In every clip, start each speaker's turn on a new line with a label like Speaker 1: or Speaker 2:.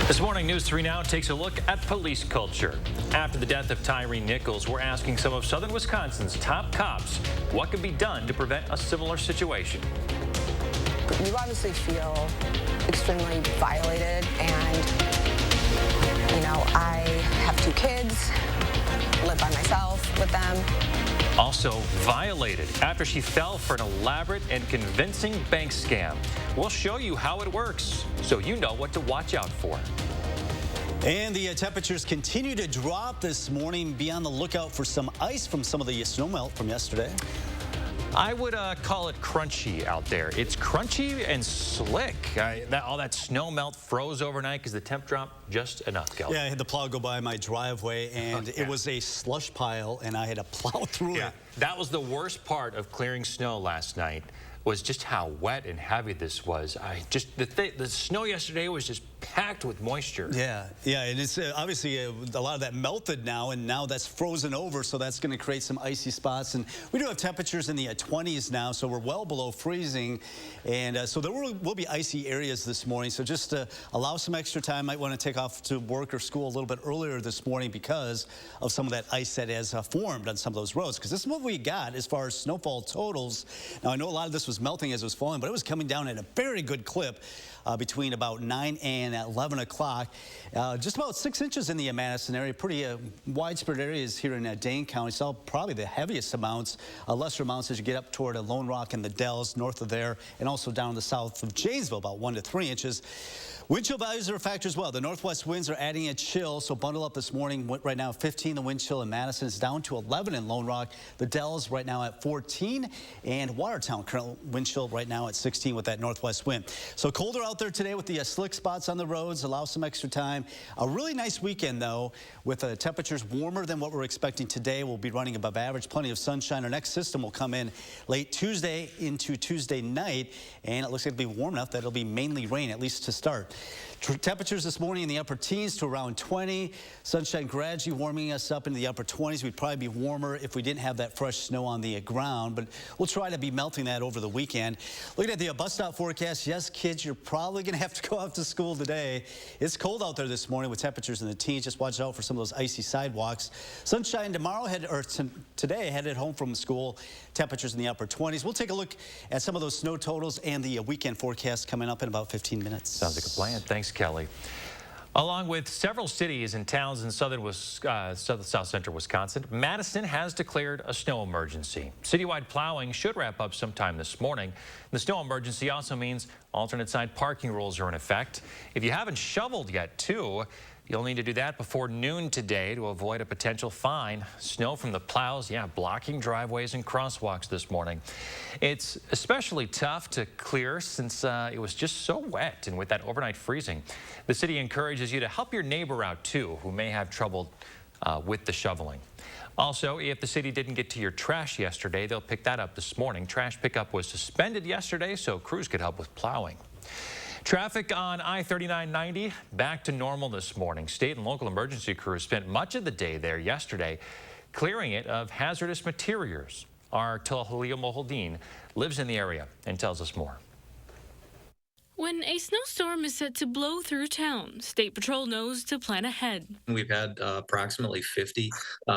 Speaker 1: This morning, News 3 Now takes a look at police culture. After the death of Tyree Nichols, we're asking some of southern Wisconsin's top cops what can be done to prevent a similar situation.
Speaker 2: You obviously feel extremely violated, and, you know, I have 2 kids, live by myself with them.
Speaker 1: Also violated after she fell for an elaborate and convincing bank scam. We'll show you how it works so you know what to watch out for.
Speaker 3: And the temperatures continue to drop this morning. Be on the lookout for some ice from some of the snow melt from yesterday.
Speaker 1: I would call it crunchy out there. It's crunchy and slick. All that snow melt froze overnight because the temp dropped just enough, Kelly.
Speaker 3: Yeah, I had the plow go by my driveway, and it was a slush pile, and I had to plow through it.
Speaker 1: That was the worst part of clearing snow last night, was just how wet and heavy this was. The snow yesterday was just packed with moisture.
Speaker 3: Yeah, and it's obviously a lot of that melted now, and now that's frozen over, so that's going to create some icy spots. And we do have temperatures in the 20s now, so we're well below freezing, and so there will be icy areas this morning. So just allow some extra time. Might want to take off to work or school a little bit earlier this morning because of some of that ice that has formed on some of those roads. Because this is what we got as far as snowfall totals. Now I know a lot of this was melting as it was falling, but it was coming down at a very good clip between about 9 and 11 o'clock. Just about 6 inches in the Madison area. Pretty widespread areas here in Dane County. Saw probably the heaviest amounts, lesser amounts as you get up toward Lone Rock and the Dells north of there, and also down the south of Janesville, about 1 to 3 inches. Wind chill values are a factor as well. The northwest winds are adding a chill, so bundle up this morning. Right now, 15 the wind chill in Madison. It's down to 11 in Lone Rock. The Dells right now at 14, and Watertown current wind chill right now at 16 with that northwest wind. So colder out there today with the slick spots on the roads. Allow some extra time. A really nice weekend though, with temperatures warmer than what we're expecting today. We'll be running above average. Plenty of sunshine. Our next system will come in late Tuesday into Tuesday night, and it looks like it'll be warm enough that it'll be mainly rain, at least to start. Temperatures this morning in the upper teens to around 20. Sunshine gradually warming us up into the upper 20s. We'd probably be warmer if we didn't have that fresh snow on the ground, but we'll try to be melting that over the weekend. Looking at the bus stop forecast, yes, kids, you're probably going to have to go out to school today. It's cold out there this morning with temperatures in the teens. Just watch out for some of those icy sidewalks. Sunshine tomorrow, today, headed home from school. Temperatures in the upper 20s. We'll take a look at some of those snow totals and the weekend forecast coming up in about 15 minutes.
Speaker 1: Sounds like a plan. Thanks, Kelly. Along with several cities and towns in south central Wisconsin, Madison has declared a snow emergency. Citywide plowing should wrap up sometime this morning. The snow emergency also means alternate side parking rules are in effect. If you haven't shoveled yet, too, you'll need to do that before noon today to avoid a potential fine. Snow from the plows, blocking driveways and crosswalks this morning. It's especially tough to clear since it was just so wet, and with that overnight freezing. The city encourages you to help your neighbor out too, who may have trouble with the shoveling. Also, if the city didn't get to your trash yesterday, they'll pick that up this morning. Trash pickup was suspended yesterday, so crews could help with plowing. Traffic on I-3990 back to normal this morning. State and local emergency crews spent much of the day there yesterday clearing it of hazardous materials. Our Tahlil Moholdin lives in the area and tells us more.
Speaker 4: When a snowstorm is set to blow through town, State Patrol knows to plan ahead.
Speaker 5: We've had approximately 50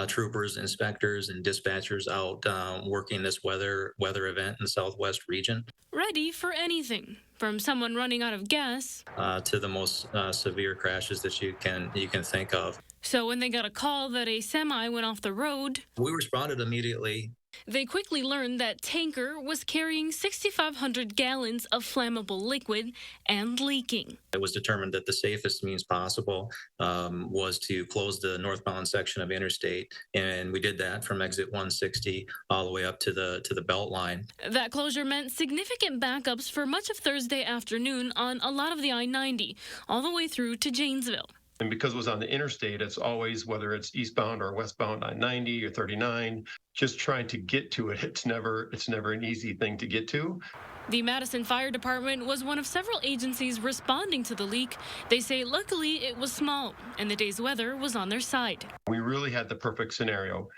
Speaker 5: troopers, inspectors, and dispatchers out working this weather event in the Southwest region.
Speaker 4: Ready for anything, from someone running out of gas
Speaker 5: to the most severe crashes that you can think of.
Speaker 4: So when they got a call that a semi went off the road,
Speaker 5: we responded immediately.
Speaker 4: They quickly learned that tanker was carrying 6,500 gallons of flammable liquid and leaking.
Speaker 5: It was determined that the safest means possible was to close the northbound section of interstate, and we did that from exit 160 all the way up to the belt line.
Speaker 4: That closure meant significant backups for much of Thursday afternoon on a lot of the I-90, all the way through to Janesville.
Speaker 6: And because it was on the interstate, it's always, whether it's eastbound or westbound I-90 or 39, just trying to get to it. It's never an easy thing to get to.
Speaker 4: The Madison Fire Department was one of several agencies responding to the leak. They say luckily it was small and the day's weather was on their side.
Speaker 6: We really had the perfect scenario.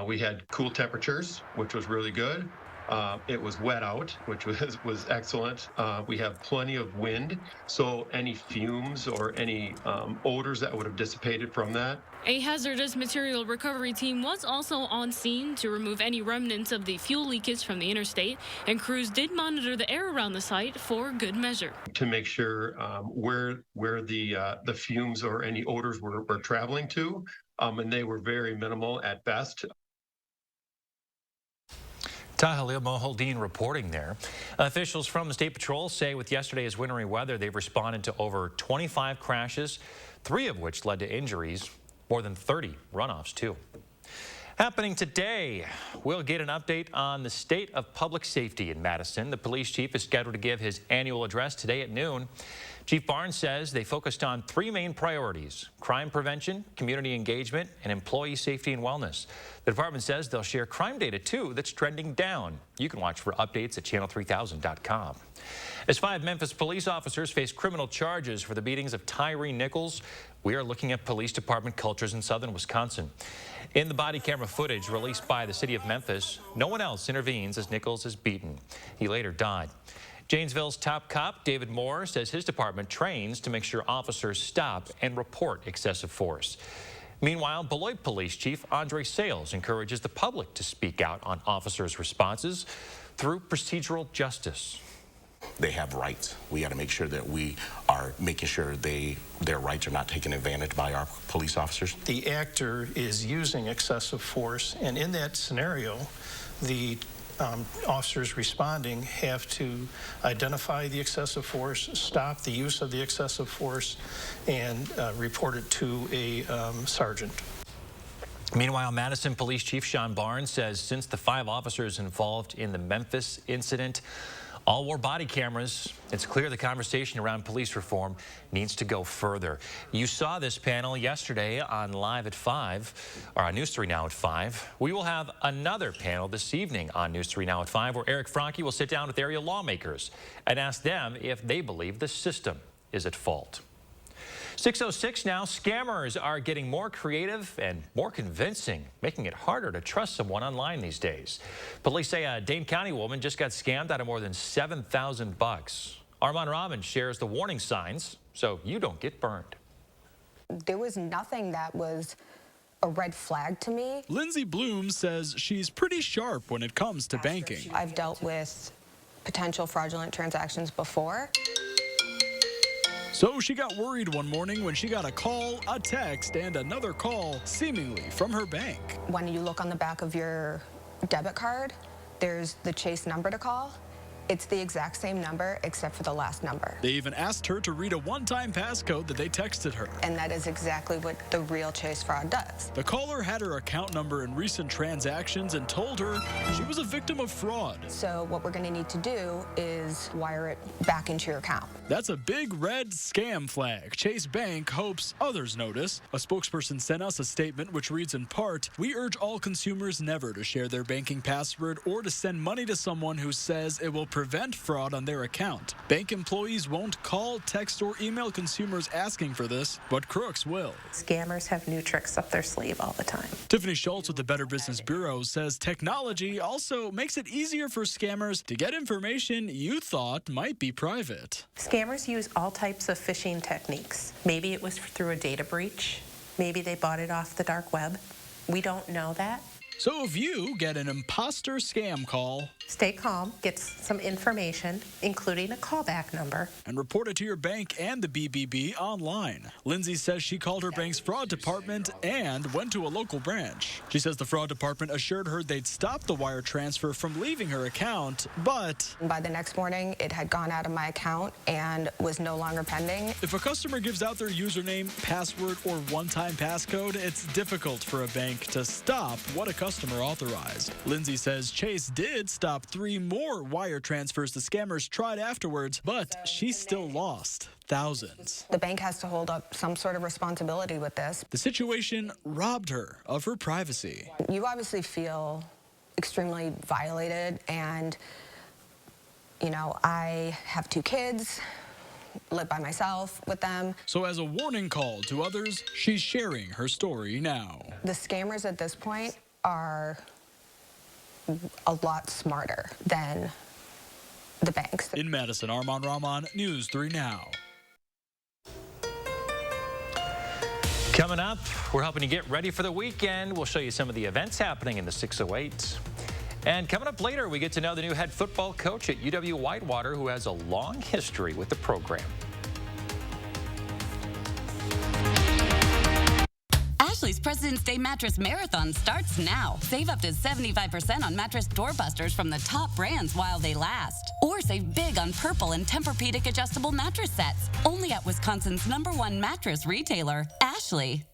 Speaker 6: We had cool temperatures, which was really good. It was wet out, which was excellent. We have plenty of wind, so any fumes or any odors that would have dissipated from that.
Speaker 4: A hazardous material recovery team was also on scene to remove any remnants of the fuel leakage from the interstate, and crews did monitor the air around the site for good measure.
Speaker 6: To make sure where the fumes or any odors were traveling to, and they were very minimal at best.
Speaker 1: Tahalil Moholdin reporting there. Officials from the State Patrol say with yesterday's wintry weather, they've responded to over 25 crashes, 3 of which led to injuries, more than 30 runoffs too. Happening today, we'll get an update on the state of public safety in Madison. The police chief is scheduled to give his annual address today at noon. Chief Barnes says they focused on 3 main priorities: crime prevention, community engagement, and employee safety and wellness. The department says they'll share crime data too that's trending down. You can watch for updates at channel3000.com. As 5 Memphis police officers face criminal charges for the beatings of Tyree Nichols, we are looking at police department cultures in southern Wisconsin. In the body camera footage released by the city of Memphis, no one else intervenes as Nichols is beaten. He later died. Janesville's top cop, David Moore, says his department trains to make sure officers stop and report excessive force. Meanwhile, Beloit Police Chief Andre Sales encourages the public to speak out on officers' responses through procedural justice.
Speaker 7: They have rights. We got to make sure that we are making sure their rights are not taken advantage by our police officers.
Speaker 8: The actor is using excessive force, and in that scenario, the officers responding have to identify the excessive force, stop the use of the excessive force, and report it to a sergeant.
Speaker 1: Meanwhile, Madison Police Chief Sean Barnes says since the 5 officers involved in the Memphis incident all wore body cameras, it's clear the conversation around police reform needs to go further. You saw this panel yesterday on Live at 5, or on News 3 Now at 5. We will have another panel this evening on News 3 Now at 5, where Eric Franke will sit down with area lawmakers and ask them if they believe the system is at fault. 6:06 now. Scammers are getting more creative and more convincing, making it harder to trust someone online these days. Police say a Dane County woman just got scammed out of more than $7,000. Armand Rahman shares the warning signs so you don't get burned.
Speaker 2: There was nothing that was a red flag to me.
Speaker 9: Lindsay Bloom says she's pretty sharp when it comes to banking.
Speaker 2: I've dealt with potential fraudulent transactions before.
Speaker 9: So she got worried one morning when she got a call, a text, and another call, seemingly from her bank.
Speaker 2: When you look on the back of your debit card, there's the Chase number to call. It's the exact same number except for the last number.
Speaker 9: They even asked her to read a one-time passcode that they texted her.
Speaker 2: And that is exactly what the real Chase fraud does.
Speaker 9: The caller had her account number in recent transactions and told her she was a victim of fraud.
Speaker 2: So what we're going to need to do is wire it back into your account.
Speaker 9: That's a big red scam flag. Chase Bank hopes others notice. A spokesperson sent us a statement which reads in part, "We urge all consumers never to share their banking password or to send money to someone who says it will prevent fraud on their account. Bank employees won't call, text, or email consumers asking for this, but crooks will."
Speaker 10: Scammers have new tricks up their sleeve all the time.
Speaker 9: Tiffany Schultz with the Better Business Bureau says technology also makes it easier for scammers to get information you thought might be private.
Speaker 10: Scammers use all types of phishing techniques. Maybe it was through a data breach. Maybe they bought it off the dark web. We don't know that.
Speaker 9: So if you get an imposter scam call,
Speaker 10: stay calm, get some information, including a callback number,
Speaker 9: and report it to your bank and the BBB online. Lindsay says she called her bank's fraud department and went to a local branch. She says the fraud department assured her they'd stop the wire transfer from leaving her account, but
Speaker 2: by the next morning, it had gone out of my account and was no longer pending.
Speaker 9: If a customer gives out their username, password, or one-time passcode, it's difficult for a bank to stop what a customer authorized. Lindsay says Chase did stop 3 more wire transfers the scammers tried afterwards, but she still lost thousands.
Speaker 2: The bank has to hold up some sort of responsibility with this.
Speaker 9: The situation robbed her of her privacy.
Speaker 2: You obviously feel extremely violated, and you know, I have 2 kids, live by myself with them.
Speaker 9: So as a warning call to others, she's sharing her story now.
Speaker 2: The scammers at this point are a lot smarter than the banks.
Speaker 9: In Madison, Armand Rahman, News 3 Now.
Speaker 1: Coming up, we're helping you get ready for the weekend. We'll show you some of the events happening in the 608. And coming up later, we get to know the new head football coach at UW-Whitewater, who has a long history with the program.
Speaker 11: Ashley's President's Day Mattress Marathon starts now. Save up to 75% on mattress doorbusters from the top brands while they last. Or save big on Purple and Tempur-Pedic adjustable mattress sets. Only at Wisconsin's #1 mattress retailer, Ashley.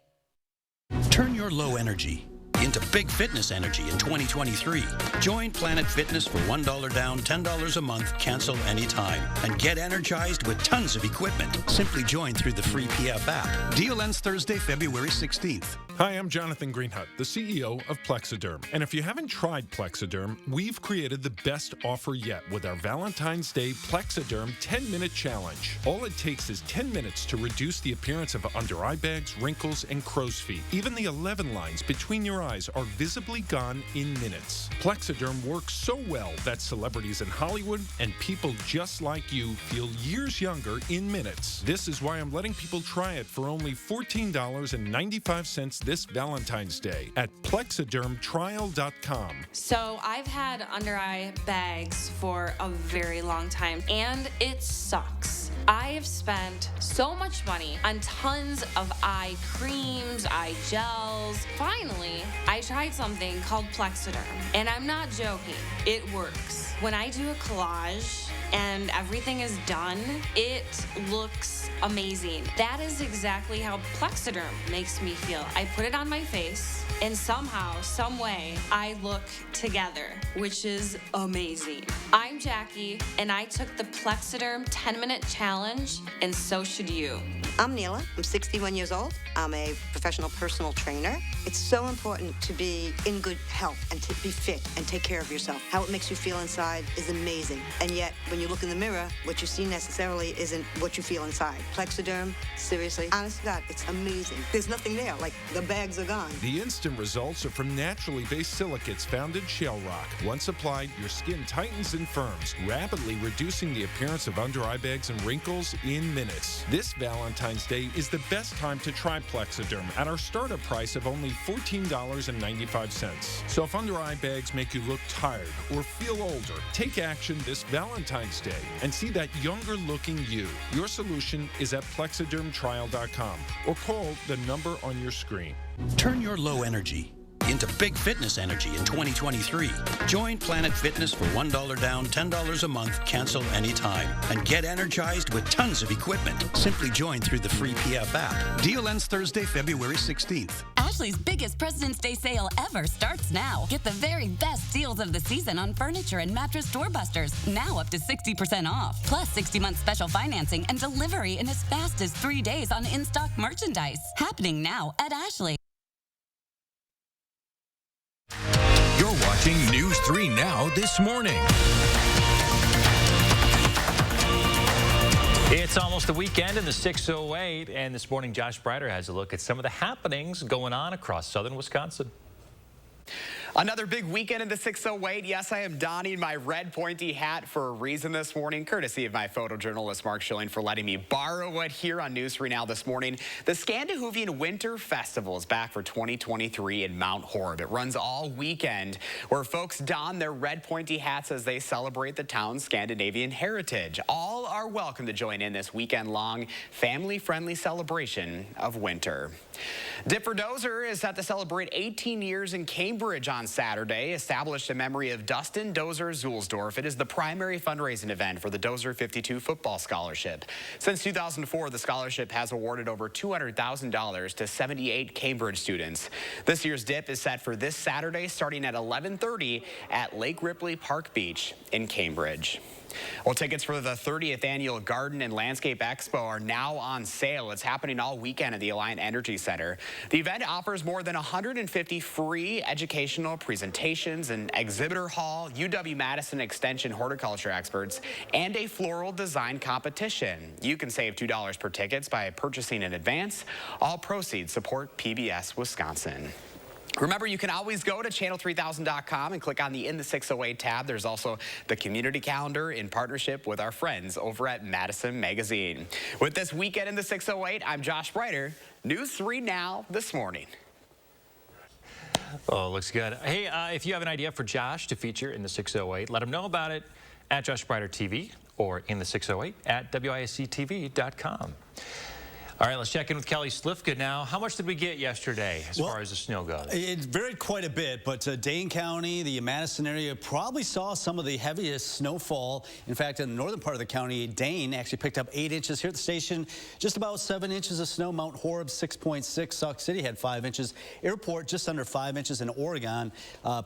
Speaker 12: Turn your low energy into big fitness energy in 2023. Join Planet Fitness for $1 down, $10 a month, cancel anytime, and get energized with tons of equipment. Simply join through the free PF app. Deal ends Thursday, February 16th.
Speaker 13: Hi, I'm Jonathan Greenhut, the CEO of Plexiderm. And if you haven't tried Plexiderm, we've created the best offer yet with our Valentine's Day Plexiderm 10-minute challenge. All it takes is 10 minutes to reduce the appearance of under eye bags, wrinkles, and crow's feet. Even the 11 lines between your eyes are visibly gone in minutes. Plexiderm works so well that celebrities in Hollywood and people just like you feel years younger in minutes. This is why I'm letting people try it for only $14.95 this Valentine's Day at plexidermtrial.com.
Speaker 14: So I've had under eye bags for a very long time, and it sucks. I have spent so much money on tons of eye creams, eye gels. Finally, I tried something called Plexiderm, and I'm not joking. It works. When I do a collage and everything is done, it looks amazing. That is exactly how Plexiderm makes me feel. I put it on my face, and somehow, some way, I look together, which is amazing. I'm Jackie, and I took the Plexiderm 10-minute challenge, and so should you.
Speaker 15: I'm Neela. I'm 61 years old. I'm a professional personal trainer. It's so important to be in good health and to be fit and take care of yourself. How it makes you feel inside is amazing. And yet, when you look in the mirror, what you see necessarily isn't what you feel inside. Plexiderm, seriously, honest to God, it's amazing. There's nothing there, like the bags are gone.
Speaker 13: The instant results are from naturally based silicates found in shale rock. Once applied, your skin tightens and firms, rapidly reducing the appearance of under eye bags and wrinkles in minutes. This Valentine's Day is the best time to try Plexiderm at our starter price of only $14.95. So if under eye bags make you look tired or feel older, take action this Valentine's Day and see that younger looking you. Your solution is at plexidermtrial.com or call the number on your screen.
Speaker 12: Turn your low energy into big fitness energy in 2023. Join Planet Fitness for $1 down, $10 a month, cancel anytime, and get energized with tons of equipment. Simply join through the free PF app. Deal ends Thursday, February 16th.
Speaker 11: Ashley's biggest President's Day sale ever starts now. Get the very best deals of the season on furniture and mattress doorbusters, now up to 60% off. Plus 60-month special financing and delivery in as fast as 3 days on in-stock merchandise. Happening now at Ashley.
Speaker 16: You're watching News 3 Now this morning.
Speaker 1: It's almost the weekend in the 608, and this morning Josh Breiter has a look at some of the happenings going on across southern Wisconsin.
Speaker 17: Another big weekend in the 608. Yes, I am donning my red pointy hat for a reason this morning, courtesy of my photojournalist Mark Schilling for letting me borrow it here on News 3 Now this morning. The Scandinavian Winter Festival is back for 2023 in Mount Horeb. It runs all weekend, where folks don their red pointy hats as they celebrate the town's Scandinavian heritage. All are welcome to join in this weekend-long, family-friendly celebration of winter. Dipper Dozer is set to celebrate 18 years in Cambridge on Saturday. Established in memory of Dustin Dozer Zulsdorf, it is the primary fundraising event for the Dozer 52 Football Scholarship. Since 2004, the scholarship has awarded over $200,000 to 78 Cambridge students. This year's dip is set for this Saturday, starting at 11:30 at Lake Ripley Park Beach in Cambridge. Well, tickets for the 30th Annual Garden and Landscape Expo are now on sale. It's happening all weekend at the Alliant Energy Center. The event offers more than 150 free educational presentations, an exhibitor hall, UW-Madison Extension horticulture experts, and a floral design competition. You can save $2 per ticket by purchasing in advance. All proceeds support PBS Wisconsin. Remember, you can always go to channel3000.com and click on the In the 608 tab. There's also the community calendar in partnership with our friends over at Madison Magazine. With this weekend in the 608, I'm Josh Breiter. News 3 Now this morning.
Speaker 1: Oh, looks good. Hey, if you have an idea for Josh to feature in the 608, let him know about it at Josh Breiter TV or in the 608 at WISC-TV.com. All right, let's check in with Kelly Slifka now. How much did we get yesterday as far as the snow goes?
Speaker 3: It varied quite a bit, but Dane County, the Madison area, probably saw some of the heaviest snowfall. In fact, in the northern part of the county, Dane actually picked up 8 inches here at the station, just about 7 inches of snow. Mount Horeb, 6.6. Sauk City had 5 inches. Airport, just under 5 inches. In Oregon,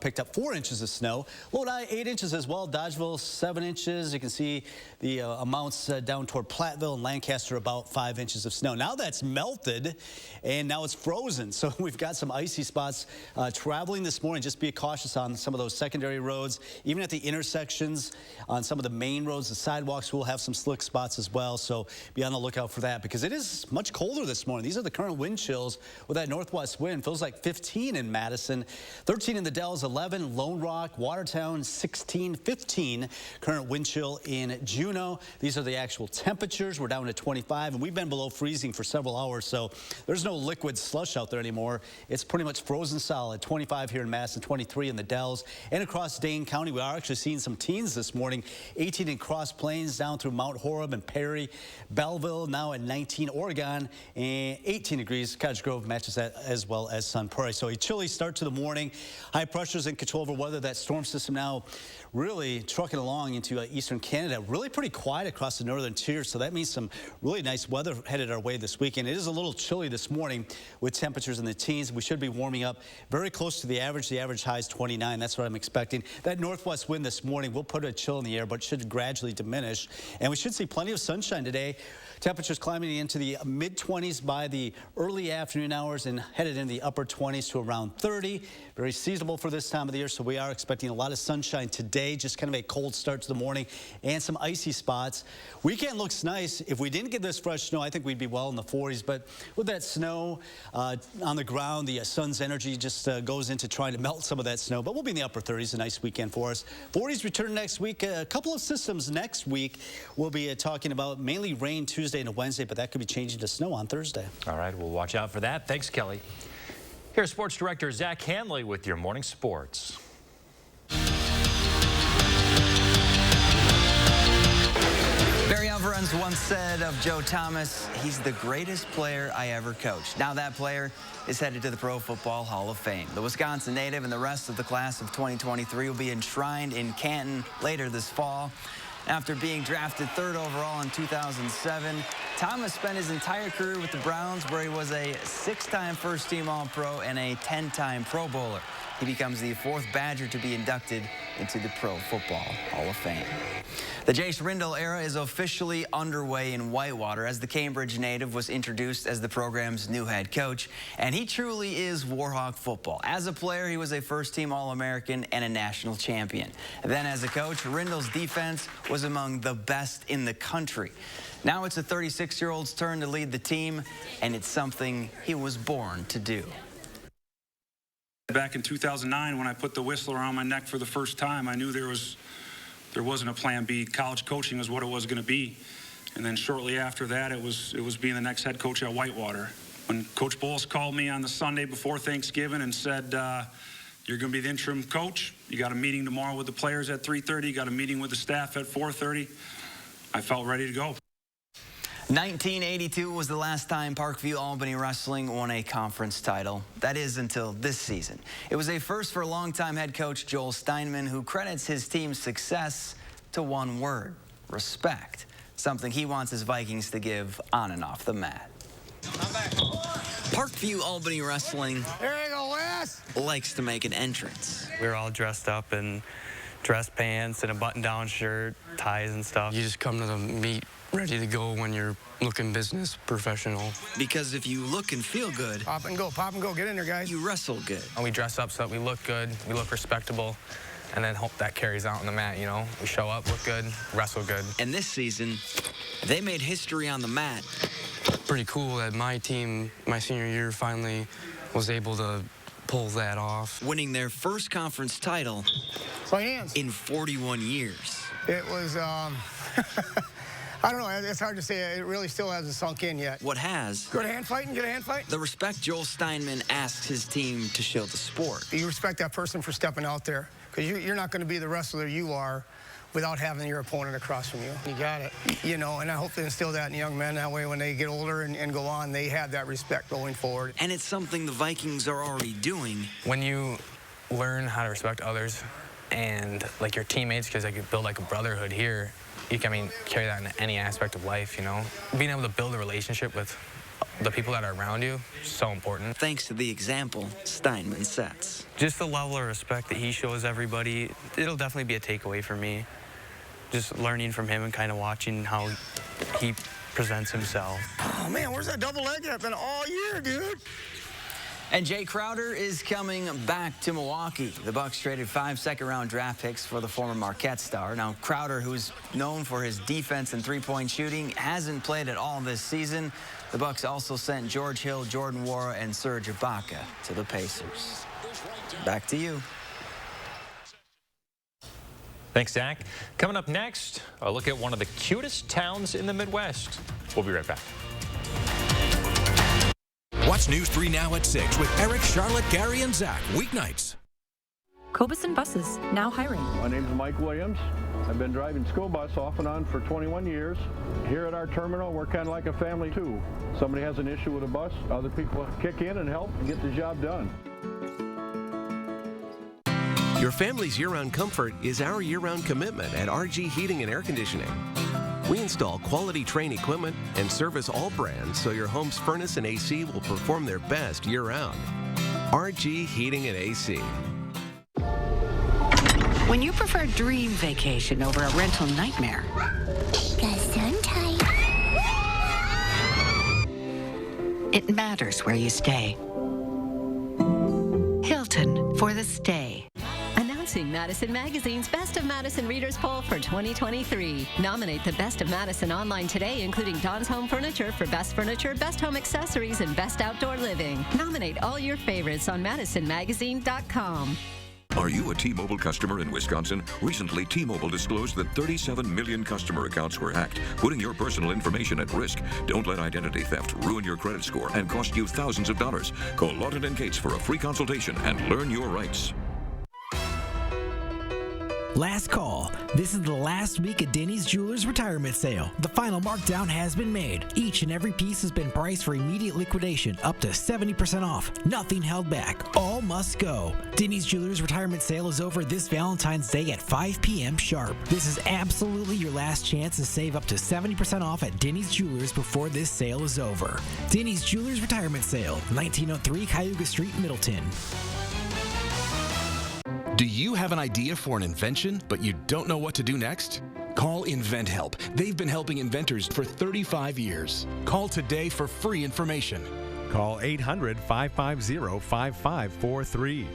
Speaker 3: picked up 4 inches of snow. Lodi, 8 inches as well. Dodgeville, 7 inches. You can see the amounts down toward Platteville and Lancaster, about 5 inches of snow. Now that's melted, and now it's frozen. So we've got some icy spots traveling this morning. Just be cautious on some of those secondary roads. Even at the intersections, on some of the main roads, the sidewalks will have some slick spots as well. So be on the lookout for that, because it is much colder this morning. These are the current wind chills with that northwest wind. Feels like 15 in Madison, 13 in the Dells, 11 Lone Rock, Watertown, 16, 15 current wind chill in Juneau. These are the actual temperatures. We're down to 25, and we've been below freezing for several hours, so there's no liquid slush out there anymore. It's pretty much frozen solid. 25 here in Madison, 23 in the Dells, and across Dane County. We are actually seeing some teens this morning. 18 in Cross Plains, down through Mount Horeb and Perry. Belleville now at 19. Oregon, and 18 degrees. Cottage Grove matches that, as well as Sun Prairie. So a chilly start to the morning. High pressures in control over weather. That storm system now really trucking along into eastern Canada. Really pretty quiet across the northern tier, so that means some really nice weather headed our way this weekend. It is a little chilly this morning with temperatures in the teens. We should be warming up very close to the average. The average high is 29. That's what I'm expecting. That northwest wind this morning will put a chill in the air, but should gradually diminish. And we should see plenty of sunshine today. Temperatures climbing into the mid-20s by the early afternoon hours and headed in the upper 20s to around 30. Very seasonable for this time of the year, so we are expecting a lot of sunshine today. Just kind of a cold start to the morning and some icy spots. Weekend looks nice. If we didn't get this fresh snow, I think we'd be well in the 40s. But with that snow on the ground, the sun's energy just goes into trying to melt some of that snow. But we'll be in the upper 30s. A nice weekend for us. 40s return next week. A couple of systems next week. We'll be talking about mainly rain Tuesday and Wednesday, but that could be changing to snow on Thursday.
Speaker 1: All right, we'll watch out for that. Thanks, Kelly. Here's Sports Director Zach Hanley with your morning sports.
Speaker 18: Barry Alvarez once said of Joe Thomas, he's the greatest player I ever coached. Now that player is headed to the Pro Football Hall of Fame. The Wisconsin native and the rest of the class of 2023 will be enshrined in Canton later this fall. After being drafted 3rd overall in 2007, Thomas spent his entire career with the Browns, where he was a 6-time first-team All-Pro and a 10-time Pro Bowler. He becomes the 4th Badger to be inducted into the Pro Football Hall of Fame. The Jace Rindle era is officially underway in Whitewater, as the Cambridge native was introduced as the program's new head coach, and he truly is Warhawk football. As a player, he was a first-team All-American and a national champion. And then as a coach, Rindle's defense was among the best in the country. Now it's a 36-year-old's turn to lead the team, and it's something he was born to do.
Speaker 19: Back in 2009, when I put the whistle around my neck for the first time, I knew there wasn't a plan B. College coaching was what it was going to be. And then shortly after that, it was being the next head coach at Whitewater. When Coach Bowles called me on the Sunday before Thanksgiving and said, you're going to be the interim coach. You got a meeting tomorrow with the players at 3:30. You got a meeting with the staff at 4:30. I felt ready to go.
Speaker 18: 1982 was the last time Parkview Albany Wrestling won a conference title. That is, until this season. It was a first for longtime head coach Joel Steinman, who credits his team's success to one word: respect. Something he wants his Vikings to give on and off the mat. Parkview Albany Wrestling likes to make an entrance.
Speaker 20: We were all dressed up in dress pants and a button-down shirt, ties and stuff. You just come to the meet ready to go when you're looking business professional.
Speaker 18: Because if you look and feel good,
Speaker 21: pop and go, get in there, guys.
Speaker 18: You wrestle good.
Speaker 20: And we dress up so that we look good, we look respectable, and then hope that carries out on the mat, you know? We show up, look good, wrestle good.
Speaker 18: And this season, they made history on the mat.
Speaker 20: Pretty cool that my team, my senior year, finally was able to pull that off.
Speaker 18: Winning their first conference title in 41 years.
Speaker 21: It was, I don't know, it's hard to say. It really still hasn't sunk in yet.
Speaker 18: What has?
Speaker 21: Go to hand fighting, get a hand fight.
Speaker 18: The respect Joel Steinman asks his team to show the sport.
Speaker 21: You respect that person for stepping out there, because you're not going to be the wrestler you are without having your opponent across from you. You got it. You know, and I hope they instill that in young men. That way, when they get older and go on, they have that respect going forward.
Speaker 18: And it's something the Vikings are already doing.
Speaker 20: When you learn how to respect others and like your teammates, because like you build like a brotherhood here, you can, I mean, carry that in any aspect of life, you know? Being able to build a relationship with the people that are around you is so important.
Speaker 18: Thanks to the example Steinman sets.
Speaker 20: Just the level of respect that he shows everybody, it'll definitely be a takeaway for me. Just learning from him and kind of watching how he presents himself.
Speaker 21: Oh, man, where's that double leg I've been all year, dude?
Speaker 18: And Jay Crowder is coming back to Milwaukee. The Bucs traded 5 second-round draft picks for the former Marquette star. Now, Crowder, who's known for his defense and three-point shooting, hasn't played at all this season. The Bucs also sent George Hill, Jordan Nwora, and Serge Ibaka to the Pacers. Back to you.
Speaker 1: Thanks, Zach. Coming up next, a look at one of the cutest towns in the Midwest. We'll be right back.
Speaker 16: Watch News 3 Now at 6 with Eric, Charlotte, Gary, and Zach. Weeknights.
Speaker 5: Cobeson Buses, now hiring.
Speaker 22: My name is Mike Williams. I've been driving school bus off and on for 21 years. Here at our terminal, we're kind of like a family, too. Somebody has an issue with a bus, other people kick in and help and get the job done.
Speaker 23: Your family's year-round comfort is our year-round commitment at RG Heating and Air Conditioning. We install quality Trane equipment and service all brands so your home's furnace and AC will perform their best year-round. RG Heating and AC.
Speaker 24: When you prefer dream vacation over a rental nightmare, it matters where you stay. Hilton for the stay.
Speaker 25: Announcing Madison Magazine's Best of Madison Readers Poll for 2023. Nominate the Best of Madison online today, including Don's Home Furniture for Best Furniture, Best Home Accessories, and Best Outdoor Living. Nominate all your favorites on MadisonMagazine.com.
Speaker 26: Are you a T-Mobile customer in Wisconsin? Recently, T-Mobile disclosed that 37 million customer accounts were hacked, putting your personal information at risk. Don't let identity theft ruin your credit score and cost you thousands of dollars. Call Lawton & Gates for a free consultation and learn your rights.
Speaker 27: Last call. This is the last week of Denny's Jewelers retirement sale. The final markdown has been made. Each and every piece has been priced for immediate liquidation, up to 70% off. Nothing held back. All must go. Denny's Jewelers retirement sale is over this Valentine's Day at 5 p.m. sharp. This is absolutely your last chance to save up to 70% off at Denny's Jewelers before this sale is over. Denny's Jewelers retirement sale, 1903 Cayuga Street, Middleton.
Speaker 28: Do you have an idea for an invention, but you don't know what to do next? Call InventHelp. They've been helping inventors for 35 years. Call today for free information.
Speaker 29: Call 800-550-5543.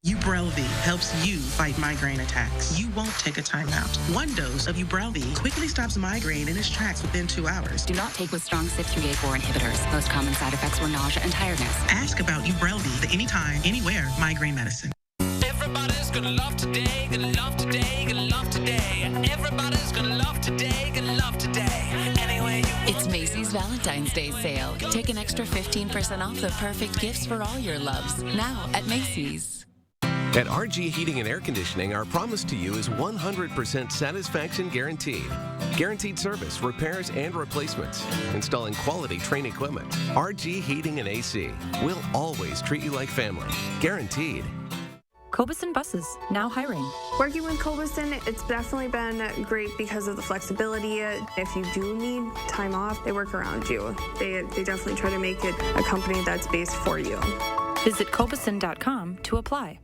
Speaker 30: Ubrelvy helps you fight migraine attacks. You won't take a time out. One dose of Ubrelvy quickly stops migraine in its tracks within 2 hours.
Speaker 11: Do not take with strong CYP3A4 inhibitors. Most common side effects were nausea and tiredness.
Speaker 30: Ask about Ubrelvy, the anytime, anywhere migraine medicine.
Speaker 31: Everybody's gonna love today, gonna love today, gonna love today. Everybody's gonna love today, gonna love today. Anyway,
Speaker 11: it's Macy's Valentine's Day sale. Take an extra 15% off the perfect gifts for all your loves. Now at Macy's.
Speaker 23: At RG Heating and Air Conditioning, our promise to you is 100% satisfaction guaranteed. Guaranteed service, repairs, and replacements. Installing quality Trane equipment. RG Heating and AC. We'll always treat you like family. Guaranteed.
Speaker 5: Cobeson Buses, now hiring.
Speaker 32: Working with Cobeson, it's definitely been great because of the flexibility. If you do need time off, they work around you. They definitely try to make it a company that's based for you.
Speaker 5: Visit Cobeson.com to apply.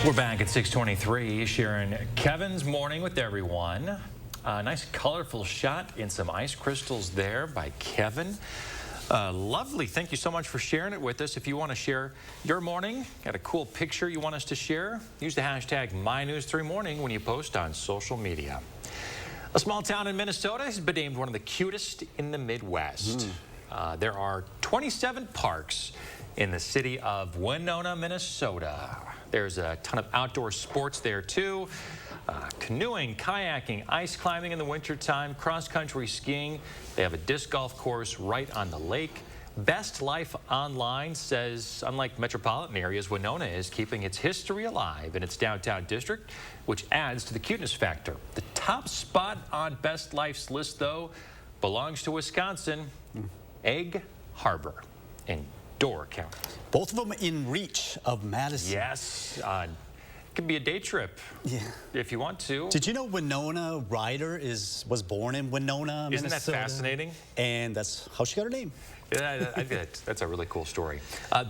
Speaker 1: We're back at 6:23, sharing Kevin's morning with everyone. A nice colorful shot in some ice crystals there by Kevin. Lovely. Thank you so much for sharing it with us. If you want to share your morning, got a cool picture you want us to share, use the hashtag MyNews3Morning when you post on social media. A small town in Minnesota has been named one of the cutest in the Midwest. There are 27 parks in the city of Winona, Minnesota. There's a ton of outdoor sports there, too. Canoeing, kayaking, ice climbing in the wintertime, cross-country skiing. They have a disc golf course right on the lake. Best Life Online says, unlike metropolitan areas, Winona is keeping its history alive in its downtown district, which adds to the cuteness factor. The top spot on Best Life's list, though, belongs to Wisconsin, Egg Harbor in Door County.
Speaker 3: Both of them in reach of Madison.
Speaker 1: Yes. It could be a day trip if you want to.
Speaker 3: Did you know Winona Ryder was born in Winona,
Speaker 1: Isn't
Speaker 3: Minnesota?
Speaker 1: that fascinating?
Speaker 3: And that's how she got her name.
Speaker 1: Yeah, that's a really cool story.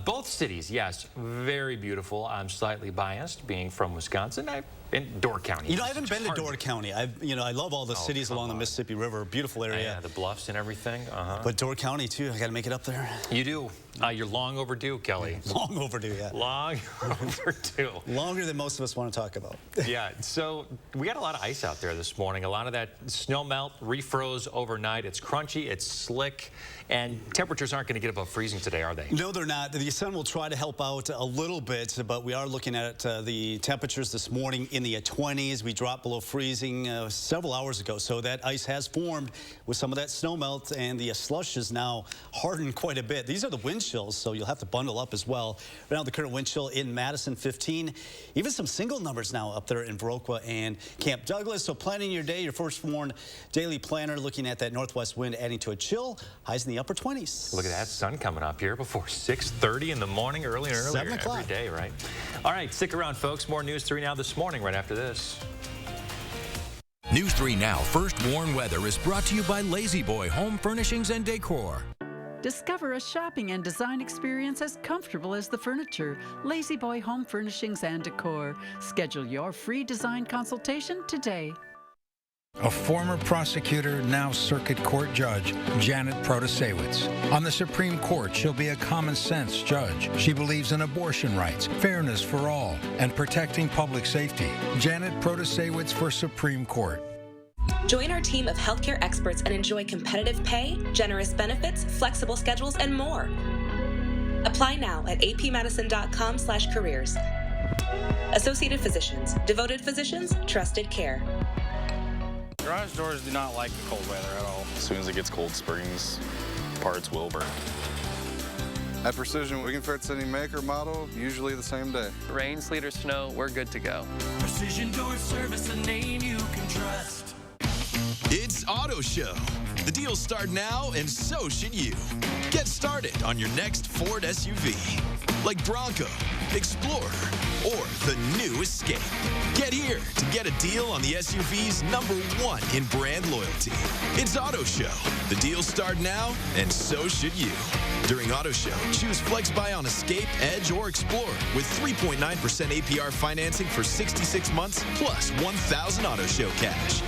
Speaker 1: Both cities, yes, very beautiful. I'm slightly biased, being from Wisconsin. In Door County.
Speaker 3: You know, I haven't been to Door County. I love all the cities along the Mississippi River. Beautiful area.
Speaker 1: Yeah, the bluffs and everything.
Speaker 3: But Door County, too. I got to make it up there.
Speaker 1: You do. You're long overdue, Kelly.
Speaker 3: Long overdue, yeah.
Speaker 1: Long overdue.
Speaker 3: Longer than most of us want to talk about.
Speaker 1: Yeah, so we got a lot of ice out there this morning. A lot of that snow melt refroze overnight. It's crunchy, it's slick, and temperatures aren't going to get above freezing today, are they?
Speaker 3: No, they're not. The sun will try to help out a little bit, but we are looking at the temperatures this morning in the 20s. We dropped below freezing several hours ago, so that ice has formed with some of that snow melt, and the slush is now hardened quite a bit. These are the wind chills, so you'll have to bundle up as well. Right now, the current wind chill in Madison, 15. Even some single numbers now up there in Viroqua and Camp Douglas. So planning your day, your first warned daily planner, looking at that northwest wind adding to a chill. Highs in the upper 20s.
Speaker 1: Look at that sun coming up here before 6:30 in the morning, early and earlier
Speaker 3: 7 o'clock.
Speaker 1: every day, right? All right, stick around, folks. More News 3 Now this morning right after this.
Speaker 16: News 3 Now First Warn Weather is brought to you by Lazy Boy Home Furnishings and Decor.
Speaker 2: Discover a shopping and design experience as comfortable as the furniture. Lazy Boy Home Furnishings and Decor. Schedule your free design consultation today.
Speaker 4: A former prosecutor, now circuit court judge, Janet Protasewicz. On the Supreme Court, she'll be a common-sense judge. She believes in abortion rights, fairness for all, and protecting public safety. Janet Protasewicz for Supreme Court.
Speaker 6: Join our team of healthcare experts and enjoy competitive pay, generous benefits, flexible schedules, and more. Apply now at apmadison.com/careers. Associated Physicians. Devoted physicians, trusted care.
Speaker 7: Garage doors do not like the cold weather at all. As soon as it gets cold springs, parts will burn.
Speaker 8: At Precision, we can fix any make or model, usually the same day.
Speaker 9: Rain, sleet, or snow, we're good to go.
Speaker 31: Precision Door Service, a name you can trust.
Speaker 10: It's Auto Show. The deals start now, and so should you. Get started on your next Ford SUV, like Bronco, Explorer, or the new Escape. Get here to get a deal on the SUV's #1 in brand loyalty. It's Auto Show. The deals start now, and so should you. During Auto Show, choose Flex Buy on Escape, Edge, or Explorer with 3.9% APR financing for 66 months plus 1,000 Auto Show cash.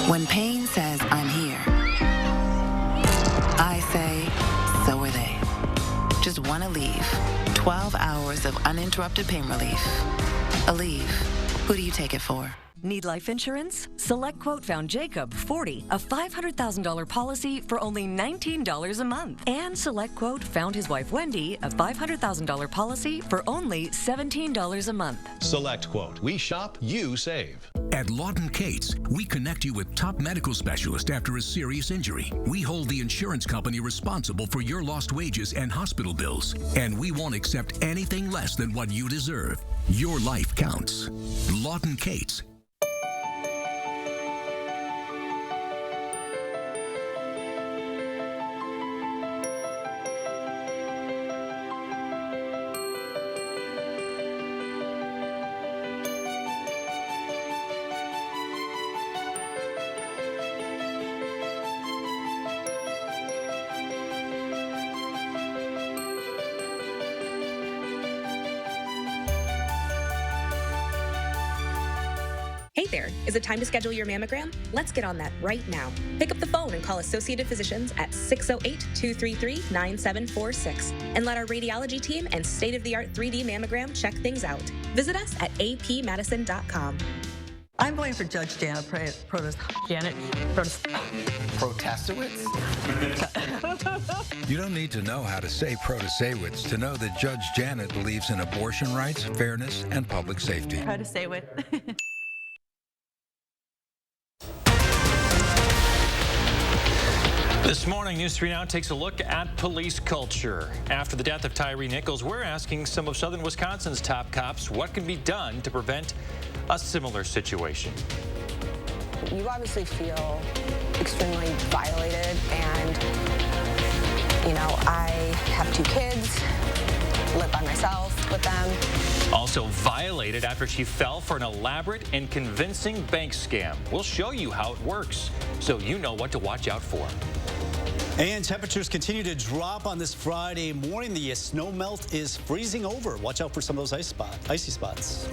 Speaker 12: When pain says, I'm here, I say, so are they. Just want to leave. 12 hours of uninterrupted pain relief. Aleve. Who do you take it for?
Speaker 13: Need life insurance? SelectQuote found Jacob, 40, a $500,000 policy for only $19 a month. And SelectQuote found his wife, Wendy, a $500,000 policy for only $17 a month.
Speaker 14: SelectQuote. We shop, you save.
Speaker 16: At Lawton Cates, we connect you with top medical specialists after a serious injury. We hold the insurance company responsible for your lost wages and hospital bills, and we won't accept anything less than what you deserve. Your life counts. Lawton Cates.
Speaker 6: Hey there, is it time to schedule your mammogram? Let's get on that right now. Pick up the phone and call Associated Physicians at 608-233-9746 and let our radiology team and state-of-the-art 3D mammogram check things out. Visit us at apmadison.com.
Speaker 15: I'm going for Judge Janet
Speaker 17: Protasewicz?
Speaker 4: You don't need to know how to say Protasewicz to know that Judge Janet believes in abortion rights, fairness, and public safety.
Speaker 15: Protasewicz.
Speaker 1: This morning, News 3 Now takes a look at police culture. After the death of Tyree Nichols, we're asking some of Southern Wisconsin's top cops what can be done to prevent a similar situation.
Speaker 18: You obviously feel extremely violated, and, you know, I have 2 kids, live by myself with them.
Speaker 1: Also violated after she fell for an elaborate and convincing bank scam. We'll show you how it works so you know what to watch out for.
Speaker 3: And temperatures continue to drop on this Friday morning. The snow melt is freezing over. Watch out for some of those icy spots.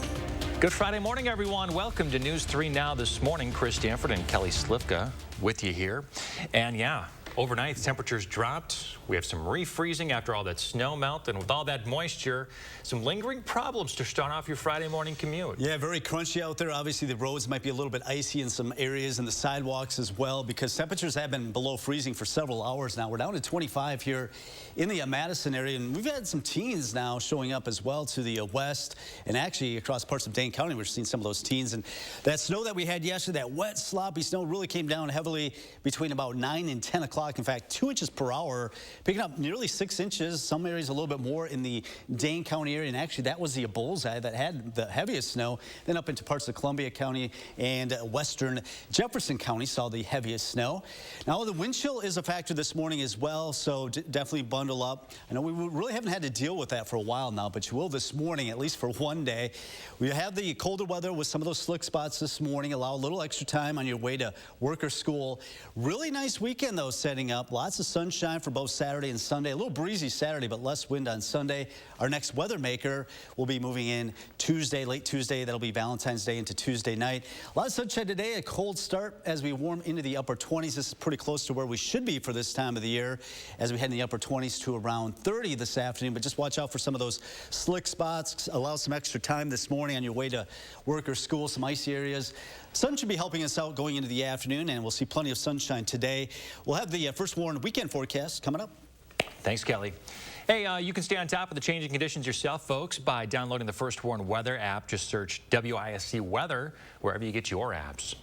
Speaker 1: Good Friday morning, everyone. Welcome to News 3 Now this morning. Chris Stanford and Kelly Slivka with you here. And yeah, overnight temperatures dropped. We have some refreezing after all that snow melt, and with all that moisture, some lingering problems to start off your Friday morning commute.
Speaker 3: Yeah, very crunchy out there. Obviously, the roads might be a little bit icy in some areas and the sidewalks as well, because temperatures have been below freezing for several hours now. We're down to 25 here in the Madison area, and we've had some teens now showing up as well to the west, and actually across parts of Dane County, we're seeing some of those teens. And that snow that we had yesterday, that wet, sloppy snow, really came down heavily between about 9 and 10 o'clock. In fact, 2 inches per hour, picking up nearly 6 inches, some areas a little bit more in the Dane County area, and actually that was the bullseye that had the heaviest snow. Then up into parts of Columbia County and western Jefferson County saw the heaviest snow. Now the wind chill is a factor this morning as well, so definitely bundle up. I know we really haven't had to deal with that for a while now, but you will this morning, at least for one day. We have the colder weather with some of those slick spots this morning. Allow a little extra time on your way to work or school. Really nice weekend though setting up. Lots of sunshine for both Saturday and Sunday. A little breezy Saturday, but less wind on Sunday. Our next weather maker will be moving in Tuesday, late Tuesday. That'll be Valentine's Day into Tuesday night. A lot of sunshine today, a cold start as we warm into the upper 20s. This is pretty close to where we should be for this time of the year as we head in the upper 20s to around 30 this afternoon. But just watch out for some of those slick spots. Allow some extra time this morning on your way to work or school, some icy areas. Sun should be helping us out going into the afternoon, and we'll see plenty of sunshine today. We'll have the First Warn weekend forecast coming up.
Speaker 1: Thanks, Kelly. Hey, you can stay on top of the changing conditions yourself, folks, by downloading the First Warn Weather app. Just search WISC Weather wherever you get your apps.